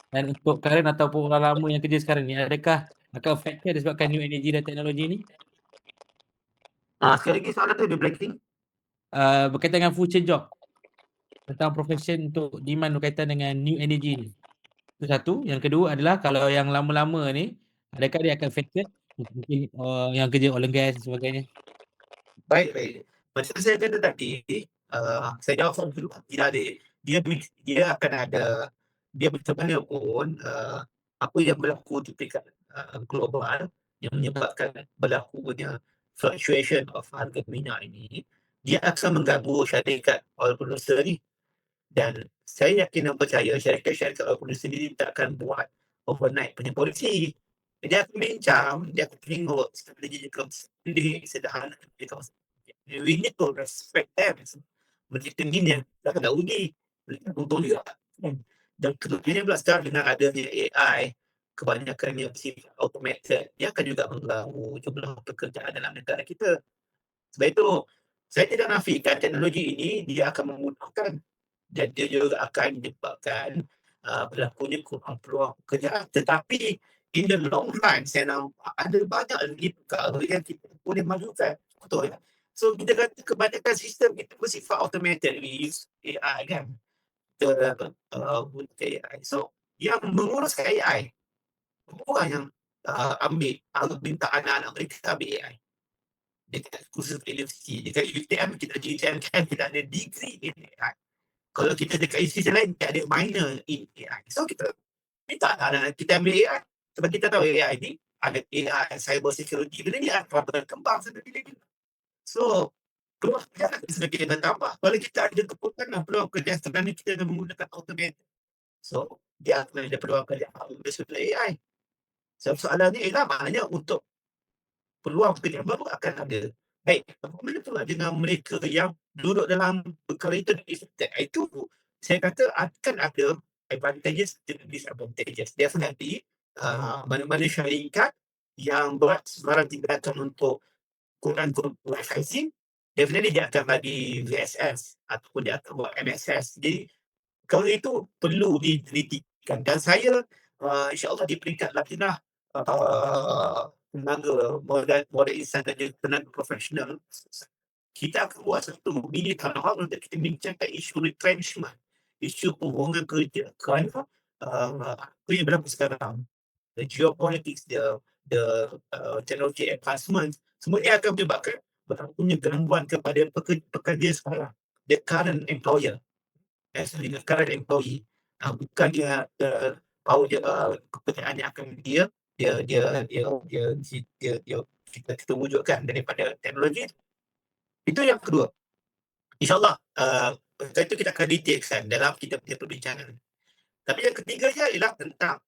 Dan untuk current ataupun orang lama yang kerja sekarang ni, adakah akan affected disebabkan new energy dan teknologi ni? Sekali lagi soalan tu dia breaking. Berkaitan dengan future job tentang profession untuk demand berkaitan dengan new energy ni. Itu satu. Yang kedua adalah kalau yang lama-lama ni, adakah dia akan affected? Mungkin yang kerja oil and gas dan sebagainya. Baik. Macam saya kata tadi, saya jawab soalan dulu. Tidak ada. Dia akan ada, dia macam mana pun apa yang berlaku di peringkat global yang menyebabkan berlakunya fluctuation of harga minyak ini, dia akan mengganggu syarikat oil producer ni. Dan saya yakin dan percaya syarikat oil producer ni tak akan buat overnight punya polisi. Dia akan bincang, dia akan tengok strategi sederhana. We need to respect them. Mereka ni yang tak nak rugi. Mereka untung juga. Dan kemudian pula sekarang dengan adanya AI, kebanyakan yang bersifat automated, dia akan juga mengganggu jumlah pekerjaan dalam negara kita. Sebab itu, saya tidak nafikan teknologi ini dia akan memudahkan dan dia juga akan menyebabkan berlakunya peluang pekerjaan. Tetapi in the long run, saya nampak ada banyak lagi perkara yang kita boleh majukan. Betul ya? So kita kata kebanyakan sistem kita bersifat automated, we use AI kan. Kita gunakan AI. So yang menguruskan AI, orang yang ambil minta anak-anak mereka ambil AI. Dekat kursus universiti, dekat UiTM kita kan kita ada degree in AI. Kalau kita dekat institusi lain kita ada minor in AI. So kita minta anak-anak kita ambil AI sebab kita tahu AI ni ada AI cyber security, benda ni akan berkembang sendiri. So peluang kerja semakin bertambah. Kalau kita ada keputanan peluang kerja sebenarnya kita akan menggunakan automation. So dia akan ada peluang kerja daripada AI. So soalan ni ialah maknanya untuk peluang pekerjaan baru akan ada. Baik, bagaimana pula dengan mereka yang duduk dalam perkara itu dan affected? Itu saya kata akan ada advantages dan disadvantages. Definitely, mana-mana syarikat yang buat sebarang tindakan untuk quote-unquote advertising, definitely dia akan bagi VSS ataupun dia akan buat MSS. Jadi, kalau itu perlu ditelitikan. Dan saya, insyaAllah di peringkat Latinah, tenaga modal insan dan tenaga profesional, kita akan buat satu mini town hall untuk kita bincangkan isu retrenchment, isu pembuangan kerja. Kerana apa yang berlaku sekarang, the geopolitics, the technology advancement, semuanya akan menyebabkan berlakunya gangguan kepada pekerja sekarang, the current employer, the current employee. Bukan dia bahawa kepercayaan yang akan kita wujudkan daripada teknologi. Itu yang kedua. InsyaAllah itu kita akan detailkan dalam kita punya perbincangan. Tapi yang ketiganya ialah tentang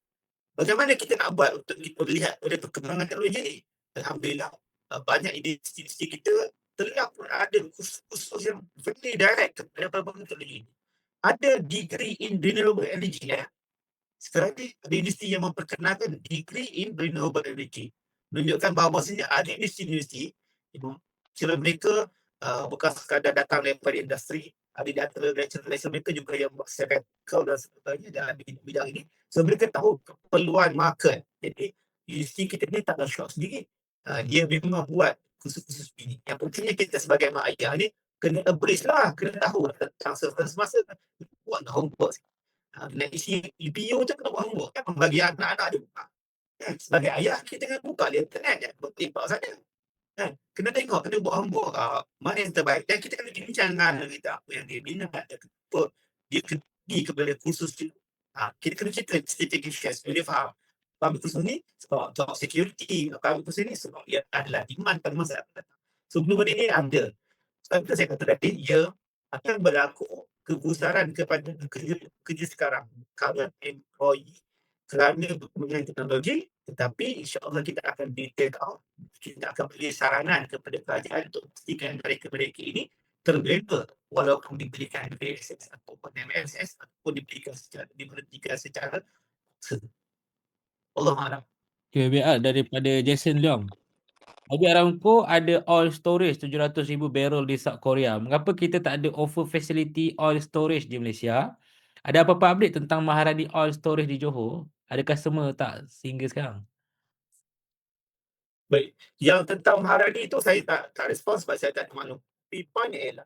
bagaimana kita nak buat untuk kita lihat pada perkembangan teknologi ini. Alhamdulillah banyak industri kita telah pun ada khusus yang very direct kepada perkembangan teknologi ini. Ada degree in renewable energy ya. Sekarang ni ada industri yang memperkenalkan degree in renewable energy. Menunjukkan bahawa bahawasanya ada industri-industri kira mereka bukan sekadar datang daripada industri, ada di antara lecturer mereka juga yang buat sabbatical dan sebagainya dalam bidang ini. So mereka tahu keperluan market. Jadi industri kita ni takkan shock sendiri. Dia memang buat khusus-khusus ini. Yang pentingnya kita sebagai mak ayah ni kena embrace lah, kena tahu tentang semasa buat homework. Nak isi EPU je kena buat homework kan, bagi anak-anak dia buka. Sebagai ayah kita kena buka di internet je, bertimbang saja. Kena tengok, kena buat homework mana yang terbaik. Dan kita kena bincang dengan kita apa yang dia minat, dia pergi kepada kursus tu. Kita kena cerita certification, dia faham. Kami kursus ni sebab job security, kami kursus ni sebab ia adalah demand pada masa akan datang. So benda ini ada. Sebab itu saya kata tadi, ia akan berlaku kegusaran kepada kerja sekarang, current employee, kerana perkembangan teknologi. Tetapi insyaAllah kita akan detail out, kita akan beri saranan kepada kerajaan untuk memastikan mereka-mereka ini terbela walaupun diberikan VSS ataupun MSS ataupun diberhentikan secara Allah Maha. Okay, daripada Jason Leong. Saudi Aramco ada oil storage 700,000 barrel di South Korea. Mengapa kita tak ada offer facility oil storage di Malaysia? Ada apa-apa update tentang Maharani Oil Storage di Johor? Ada customer tak sehingga sekarang? Baik, yang tentang Maharani itu saya tak respon sebab saya tak maklum. Tapi point ialah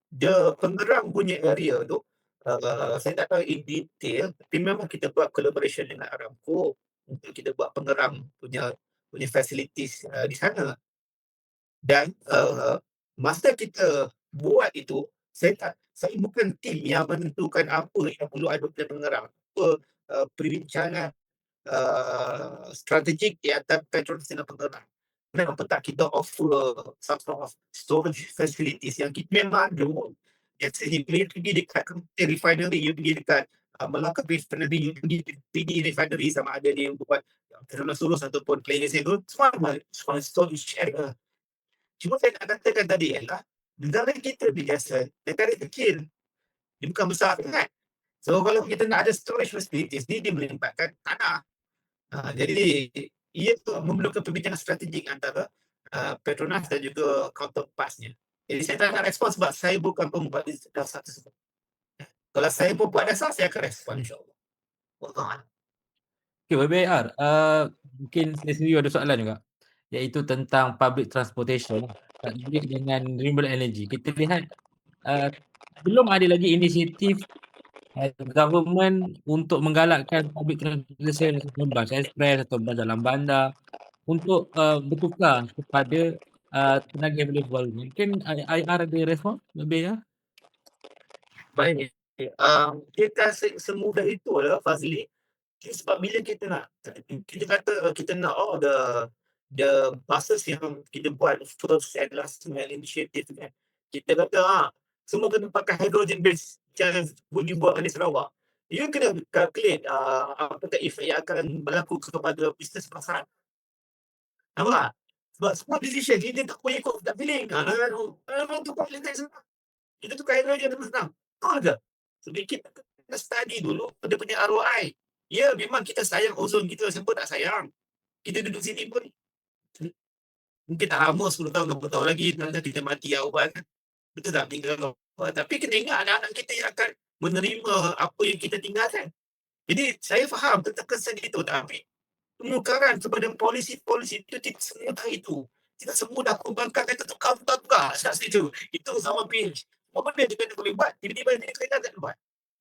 dia Pengerang punya area tu saya tak tahu in detail, tapi memang kita buat collaboration dengan Aramco untuk kita buat Pengerang punya facilities di sana. Dan masa kita buat itu, saya bukan tim yang menentukan apa yang perlu ada pada Pengerang. Apa perbincangan strategik di antara Petronas dengan Pengerang. Kenapa tak kita offer some sort of storage facilities yang kita memang ada. Biasanya bila pergi dekat refinery, you pergi dekat Melaka refinery, you pergi PD refinery sama ada dia buat Petronas Surus ataupun players itu, semua storage area. Cuma saya nak katakan tadi ialah negara kita biasa, negara kecil. Dia bukan besar sangat. So kalau kita nak ada storage facilities ni, dia melibatkan tanah. Jadi ia memerlukan perbincangan strategik antara Petronas dan juga counterparts-nya. Jadi saya tak nak respon sebab saya bukan pembuat dasar tersebut. Kalau saya pembuat dasar, saya akan respon insyaAllah. Allah. Okay, BBR. Mungkin saya sendiri ada soalan juga. Iaitu tentang public transportation. dengan renewable energy. Kita lihat belum ada lagi inisiatif government untuk menggalakkan public transportation ataupun bas express atau bas dalam bandar untuk bertukar kepada tenaga yang boleh baru. Mungkin IR ada respon lebih ya? Baik. Dia tak semudah itu lah Fazli. Sebab bila kita kata kita nak the buses yang kita buat first and last mile initiative kan. Kita kata semua kena pakai hydrogen base yang boleh buat di Sarawak. You kena calculate apakah efek yang akan berlaku kepada bisnes pasaran. Nampak? Sebab semua decision kita tak boleh ikut tak feeling. Memang tu komplik semua. Kita tukar hydrogen terus senang. Tahu ke? Sebab kita kena study dulu dia punya ROI. Ya, memang kita sayang ozon kita, siapa tak sayang. Kita duduk sini pun mungkin tak lama 10 tahun, 20 tahun lagi nanti kita mati awal kan. Betul tak? Tinggal tapi kita ingat anak-anak kita yang akan menerima apa yang kita tinggalkan. Jadi saya faham tentang kesan itu, tapi penukaran kepada polisi-polisi itu tidak semudah itu. Tidak semudah perbankan kata tukar. Saya setuju. Itu sama pinch. Apa benda dia kena boleh buat, tiba-tiba dia kena tak buat.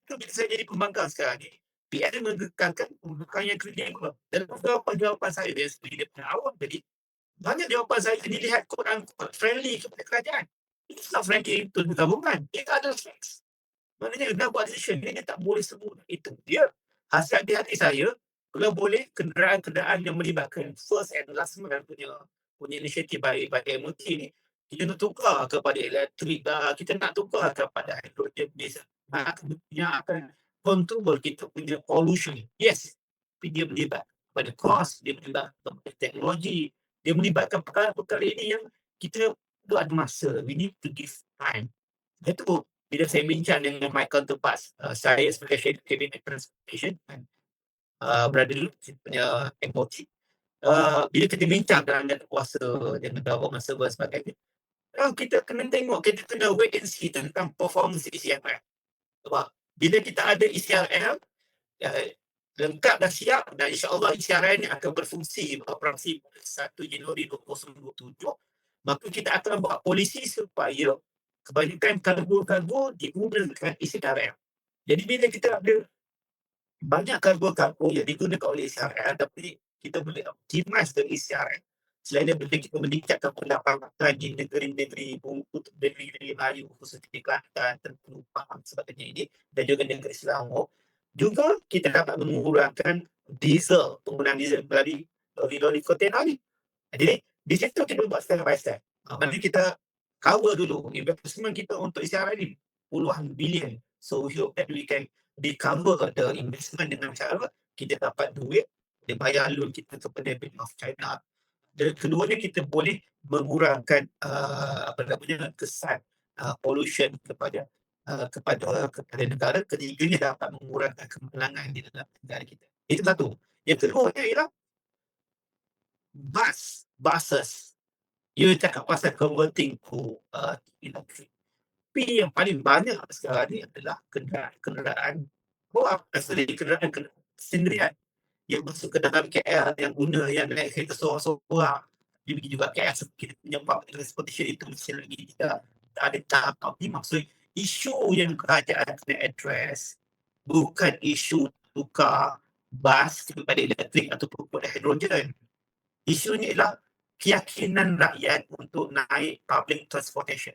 Itu bila saya jadi pembangkang sekarang ni, PN mengekalkan pembukaan yang kredibel. Dan beberapa jawapan saya dia seperti dia punya awal tadi, banyak jawapan saya dilihat quote-unquote friendly kepada kerajaan. It's not friendly to the government. It ada facts. Maknanya nak buat decision, dia tak boleh sebut itu. Dia hasrat di hati saya, kalau boleh kenderaan-kenderaan yang melibatkan first and last mile punya inisiatif by MOT ni, kita nak tukar kepada elektrik lah, kita nak tukar kepada hydrogen base yang akan control kita punya pollution. Yes, tapi dia melibat pada cost, dia melibat pada teknologi, dia melibatkan perkara-perkara ini yang kita perlu ada masa. We need to give time. Itu bila saya bincang dengan my counterparts, saya sebagai Head Cabinet Transportation dan Brother Lut punya MOT, bila kita bincang dengan kuasa dengan government server sebagainya, kita kena tengok, kita kena wait and see tentang performance ECRL. Sebab bila kita ada ECRL lengkap dah siap dan insyaAllah ECRL ni akan berfungsi beroperasi 1 Januari 2027, maka kita akan buat polisi supaya kebanyakan kargo-kargo digunakan ECRL. Jadi bila kita ada banyak kargo-kargo yang digunakan oleh ECRL, tapi kita boleh optimize dari ECRL. Selain daripada kita meningkatkan pendapatan di negeri-negeri Melayu, khususnya di Kelantan, Terengganu, Pahang sebagainya ini, dan juga negeri Selangor, juga kita dapat mengurangkan diesel, penggunaan diesel melalui lori-lori kontainer ni. Jadi di situ kita buat step by step. Maksudnya kita cover dulu investment kita untuk ECRL ni puluhan bilion. So we hope that we can recover the investment dengan cara kita dapat duit, dia bayar loan kita kepada Bank of China. Dan keduanya kita boleh mengurangkan kesan pollution kepada negara. Ketiganya dapat mengurangkan kemalangan di dalam negara kita. Itu satu. Yang kedua ialah buses. You cakap pasal converting to electric. Tapi yang paling banyak sekarang ni adalah kenderaan sendirian yang masuk ke dalam KL, yang guna, yang naik kereta seorang-seorang. Jadi juga KL kita punya public transportation itu mesti lagi kita ada tahap optimum. Maksud isu yang kerajaan kena address bukan isu tukar bas kepada elektrik ataupun kepada hidrogen. Isunya ialah keyakinan rakyat untuk naik public transportation.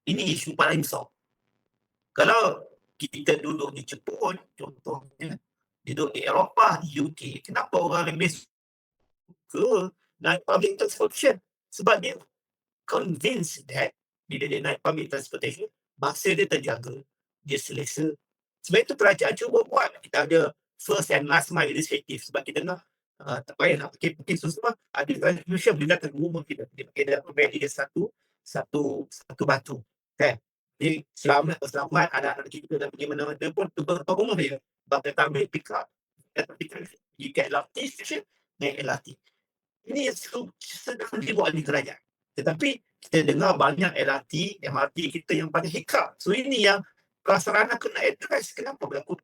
Ini isu paling besar. Kalau kita duduk di Jepun, contohnya, duduk di Eropah, di UK, kenapa orang lebih suka naik public transportation? Sebab dia convinced that bila dia naik public transportation, masa dia terjaga, dia selesa. Sebab itu kerajaan cuba buat. Kita ada first and last mile initiative. Sebab kita nak tak payah nak pakai semua, ada resolution bila datang rumah kita. Dia pakai dalam media satu batu. Kan? Jadi selamat anak-anak kita dan pergi mana-mana pun beberapa rumah dia. Bakal ambil pick up. You get LRT station, naik LRT. Ini sedang dibuat di kerajaan. Tetapi kita dengar banyak LRT, MRT kita yang pada hiccup. So ini yang prasarana kena address. Kenapa berlaku?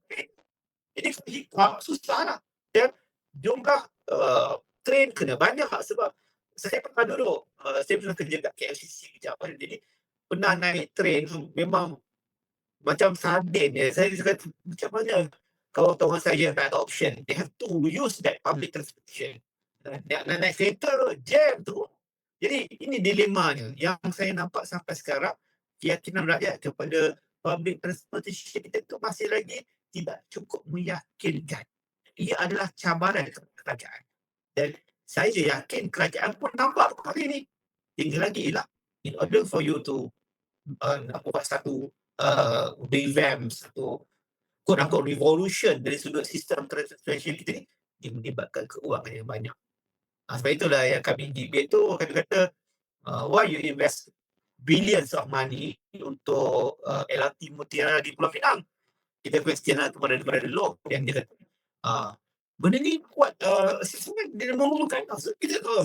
Jadi hiccup susah lah. Dan jumlah train kena banyak sebab saya pernah duduk, saya pernah kerja kat KLCC kejap kan. Jadi pernah naik train tu memang macam sardin je. Saya kata macam mana kawan-kawan saya tak ada option. They have to use that public transportation. Nak naik kereta jam tu. Jadi ini dilemanya yang saya nampak sampai sekarang. Keyakinan rakyat kepada public transportation kita tu masih lagi tidak cukup meyakinkan. Ia adalah cabaran kepada kerajaan. Dan saya yakin kerajaan pun nampak hari ini. Tinggal lagi ialah in order for you to nak buat satu revamp, satu quote-unquote revolution dari sudut sistem transportation kita ni, dia melibatkan keuangan yang banyak. Sebab itulah yang kami debate tu, kami kata why you invest billions of money untuk LRT Mutiara di Pulau Pinang. Kita question lah kepada law yang dia kata benda ni buat assessment dia memerlukan. So, kita tahu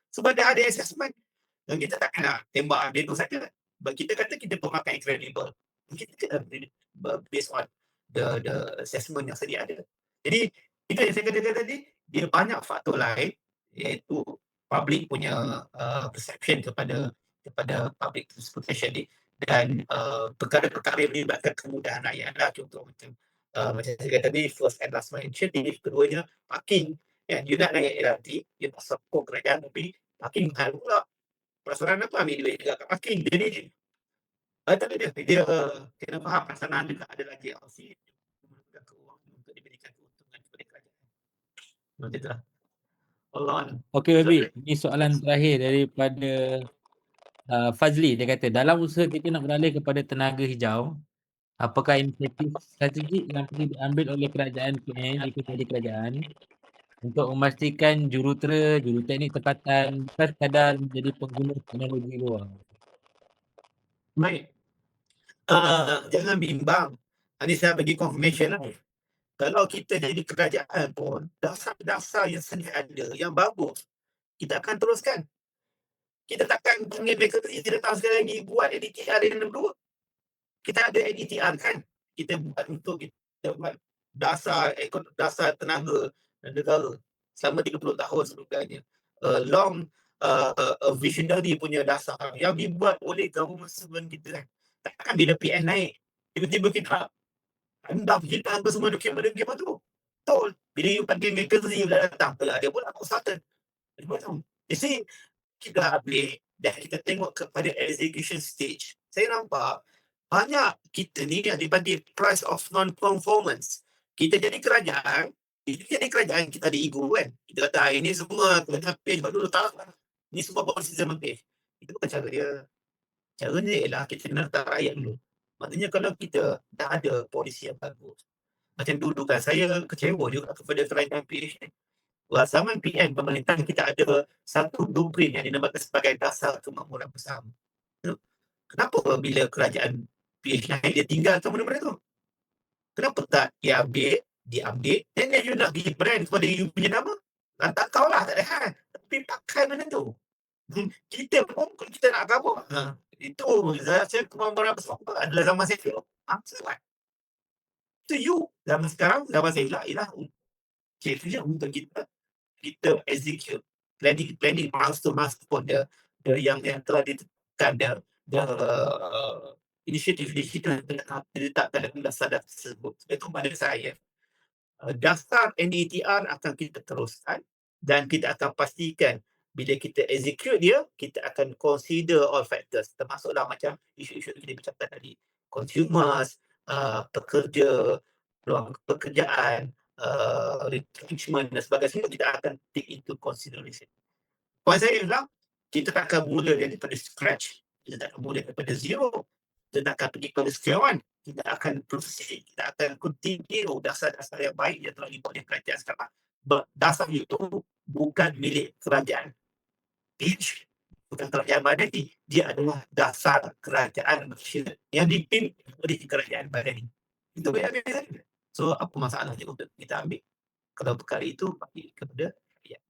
sebab dah ada assessment dan kita tak nak tembak dia tu saja. Sebab kita kata kita pemakai credible. Kita kena based on the assessment yang sedia ada. Jadi itu yang saya katakan tadi, dia banyak faktor lain iaitu public punya perception kepada public transportation ni dan perkara-perkara yang melibatkan kemudahan rakyat lah. Contoh macam saya kata tadi, first and last mile initiative. Keduanya parking. You nak naik LRT, you nak sokong kerajaan tapi parking mahal pula. Perasaan apa ambil duit juga kat parking. Jadi dia kena faham perasaan juga ada lagi LC dan keuangan untuk diberikan keuntungan kepada kerajaan. Macam itulah. Allah. Okey Wabi, ini soalan terakhir daripada Fazli. Dia kata, dalam usaha kita nak beralih kepada tenaga hijau, apakah inisiatif strategik yang perlu diambil oleh kerajaan PN jika jadi kerajaan untuk memastikan jurutera, juruteknik tempatan bukan sekadar menjadi pengguna teknologi luar? Baik. Jangan bimbang. Ini saya bagi confirmation lah. Kalau kita jadi kerajaan pun, dasar-dasar yang sedia ada, yang bagus, kita akan teruskan. Kita takkan panggil mereka kita datang sekali lagi buat ADTR yang nombor 2. Kita ada ADTR kan. Kita buat untuk kita buat dasar tenaga negara selama 30 tahun sebelumnya. Long visionary punya dasar yang dibuat oleh government servant kita kan. Takkan bila PN naik, tiba-tiba kita anda kita semua dokumen-dokumen tu. Betul. Bila you panggil mereka tu, dah datang. Dia pun aku consultant. You see, kita update dan kita tengok kepada execution stage. Saya nampak banyak kita ni yang dipanggil price of non-conformance. Kita jadi kerajaan, kita ada ego kan. Kita kata ini semua kena pay baru tak. Ini semua policy zaman pay. Itu bukan cara dia. Cara dia ialah kita kena letak rakyat dulu. Maknanya kalau kita dah ada polisi yang bagus. Macam dulu kan saya kecewa juga kepada kerajaan PN. Zaman PN pemerintahan kita ada satu blueprint yang dinamakan sebagai dasar kemakmuran bersama. Kenapa bila kerajaan PN dia tinggalkan benda-benda tu? Kenapa tak dia update dan dia nak bagi brand kepada you punya nama? Tak kau lah, tak ada hal. Tapi pakai benda tu. Kita pun kalau kita nak kabur. Itu saya kemakmuran bersama adalah zaman saya. Sebab itu you. Zaman sekarang, zaman saya ialah itu untuk kita execute planning milestone yang telah ditetapkan inisiatif kita diletakkan dalam dasar tersebut. Itu pada saya dasar NETR akan kita teruskan dan kita akan pastikan bila kita execute dia, kita akan consider all factors termasuklah macam isu-isu yang kita bicarakan tadi, consumers, pekerja, peluang pekerjaan, retrenchment dan sebagainya, kita akan take into consideration. Poin saya adalah kita tak akan mula daripada scratch, kita tak akan mula daripada zero, kita tak akan pergi kepada scale one, kita akan proceed, kita akan continue dasar-dasar yang baik yang telah dibuat oleh kerajaan sekarang. Dasar itu bukan milik kerajaan PH, bukan kerajaan Madani, dia adalah dasar kerajaan Malaysia yang dipimpin oleh kerajaan Madani. Itu biasa. So apa masalahnya untuk kita ambil kalau perkara itu bagi kepada rakyat.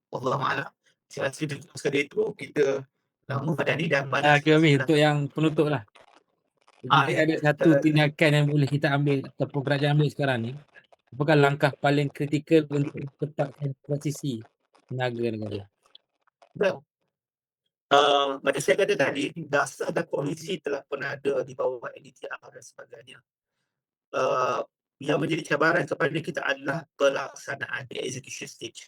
Wallahualam. Saya rasa sekali itu kita nama Madani dan Madani. Okay, Wabi, untuk yang penutup lah. Jadi ada satu tindakan yang boleh kita ambil ataupun kerajaan ambil sekarang ni. Apakah langkah paling kritikal untuk cepatkan transisi tenaga negara? Well, macam saya kata tadi, dasar dan polisi telah pun ada di bawah NDTR dan sebagainya. Yang menjadi cabaran kepada kita adalah pelaksanaan di execution stage.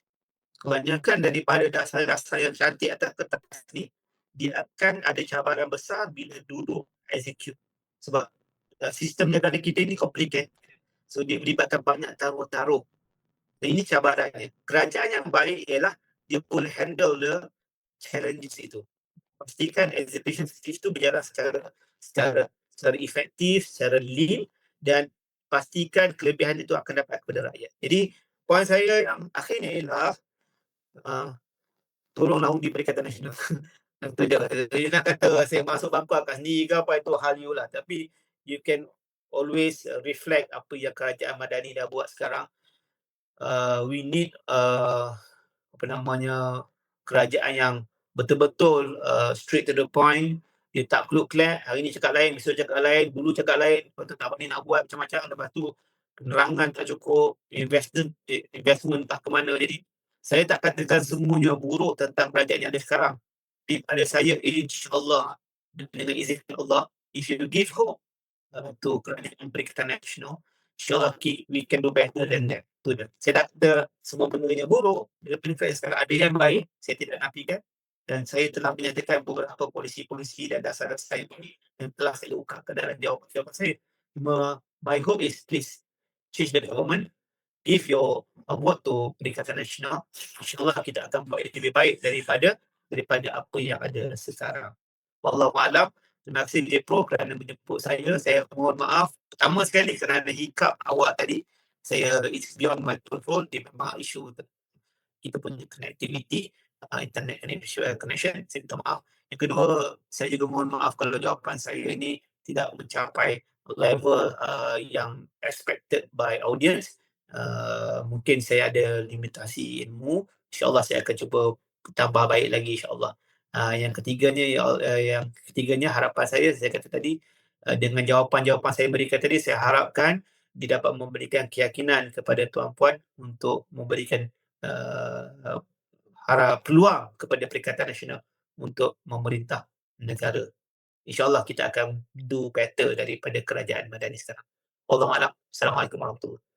Kebanyakan daripada dasar-dasar yang cantik atas kertas ni, dia akan ada cabaran besar bila duduk execute. Sebab sistem negara kita ni complicated. So dia melibatkan banyak taruh-taruh. Dan ini cabarannya. Kerajaan yang baik ialah dia boleh handle the challenges itu. Pastikan execution stage itu berjalan secara efektif, secara lean, dan pastikan kelebihan itu akan dapat kepada rakyat. Jadi poin saya yang akhirnya ialah tolonglah undi Perikatan Nasional. Itu je. Dia nak kata saya masuk bangku akan sendiri ke apa, itu hal you lah. Tapi you can always reflect apa yang kerajaan Madani dah buat sekarang. We need kerajaan yang betul-betul straight to the point. Dia tak kluk-klek, hari ni cakap lain, besok cakap lain, dulu cakap lain, lepas tu tak ni nak buat macam-macam, lepas tu penerangan tak cukup, investment tak ke mana. Jadi saya tak katakan semuanya buruk tentang kerajaan yang ada sekarang. Tapi pada saya, insyaAllah, dengan izin Allah, if you give hope to kerajaan Perikatan Nasional, insyaAllah we can do better than that. Saya tak kata semua benda buruk. Bila penilaian sekarang ada yang baik, saya tidak nafikan. Dan saya telah menyatakan beberapa polisi-polisi dan dasar-dasar yang telah saya ungkapkan dalam jawapan saya. My hope is please change the government, give your award to Perikatan Nasional. InsyaAllah kita akan buat lebih baik daripada apa yang ada sekarang. Wallahualam. Terima kasih DJ Pro kerana menjemput saya. Saya mohon maaf pertama sekali kerana hiccup awal tadi. Saya it's beyond my control. Dia memang isu kita punya connectivity, internet connection. Saya minta maaf. Yang kedua, saya juga mohon maaf kalau jawapan saya ini tidak mencapai level yang expected by audience. Mungkin saya ada limitasi ilmu. InsyaAllah saya akan cuba tambah baik lagi insyaAllah. Yang ketiganya harapan saya kata tadi, dengan jawapan-jawapan saya berikan tadi, saya harapkan dia dapat memberikan keyakinan kepada tuan-puan untuk memberikan peluang kepada Perikatan Nasional untuk memerintah negara. InsyaAllah kita akan do better daripada kerajaan Madani sekarang. Wallahualam. Assalamualaikum warahmatullahi wabarakatuh.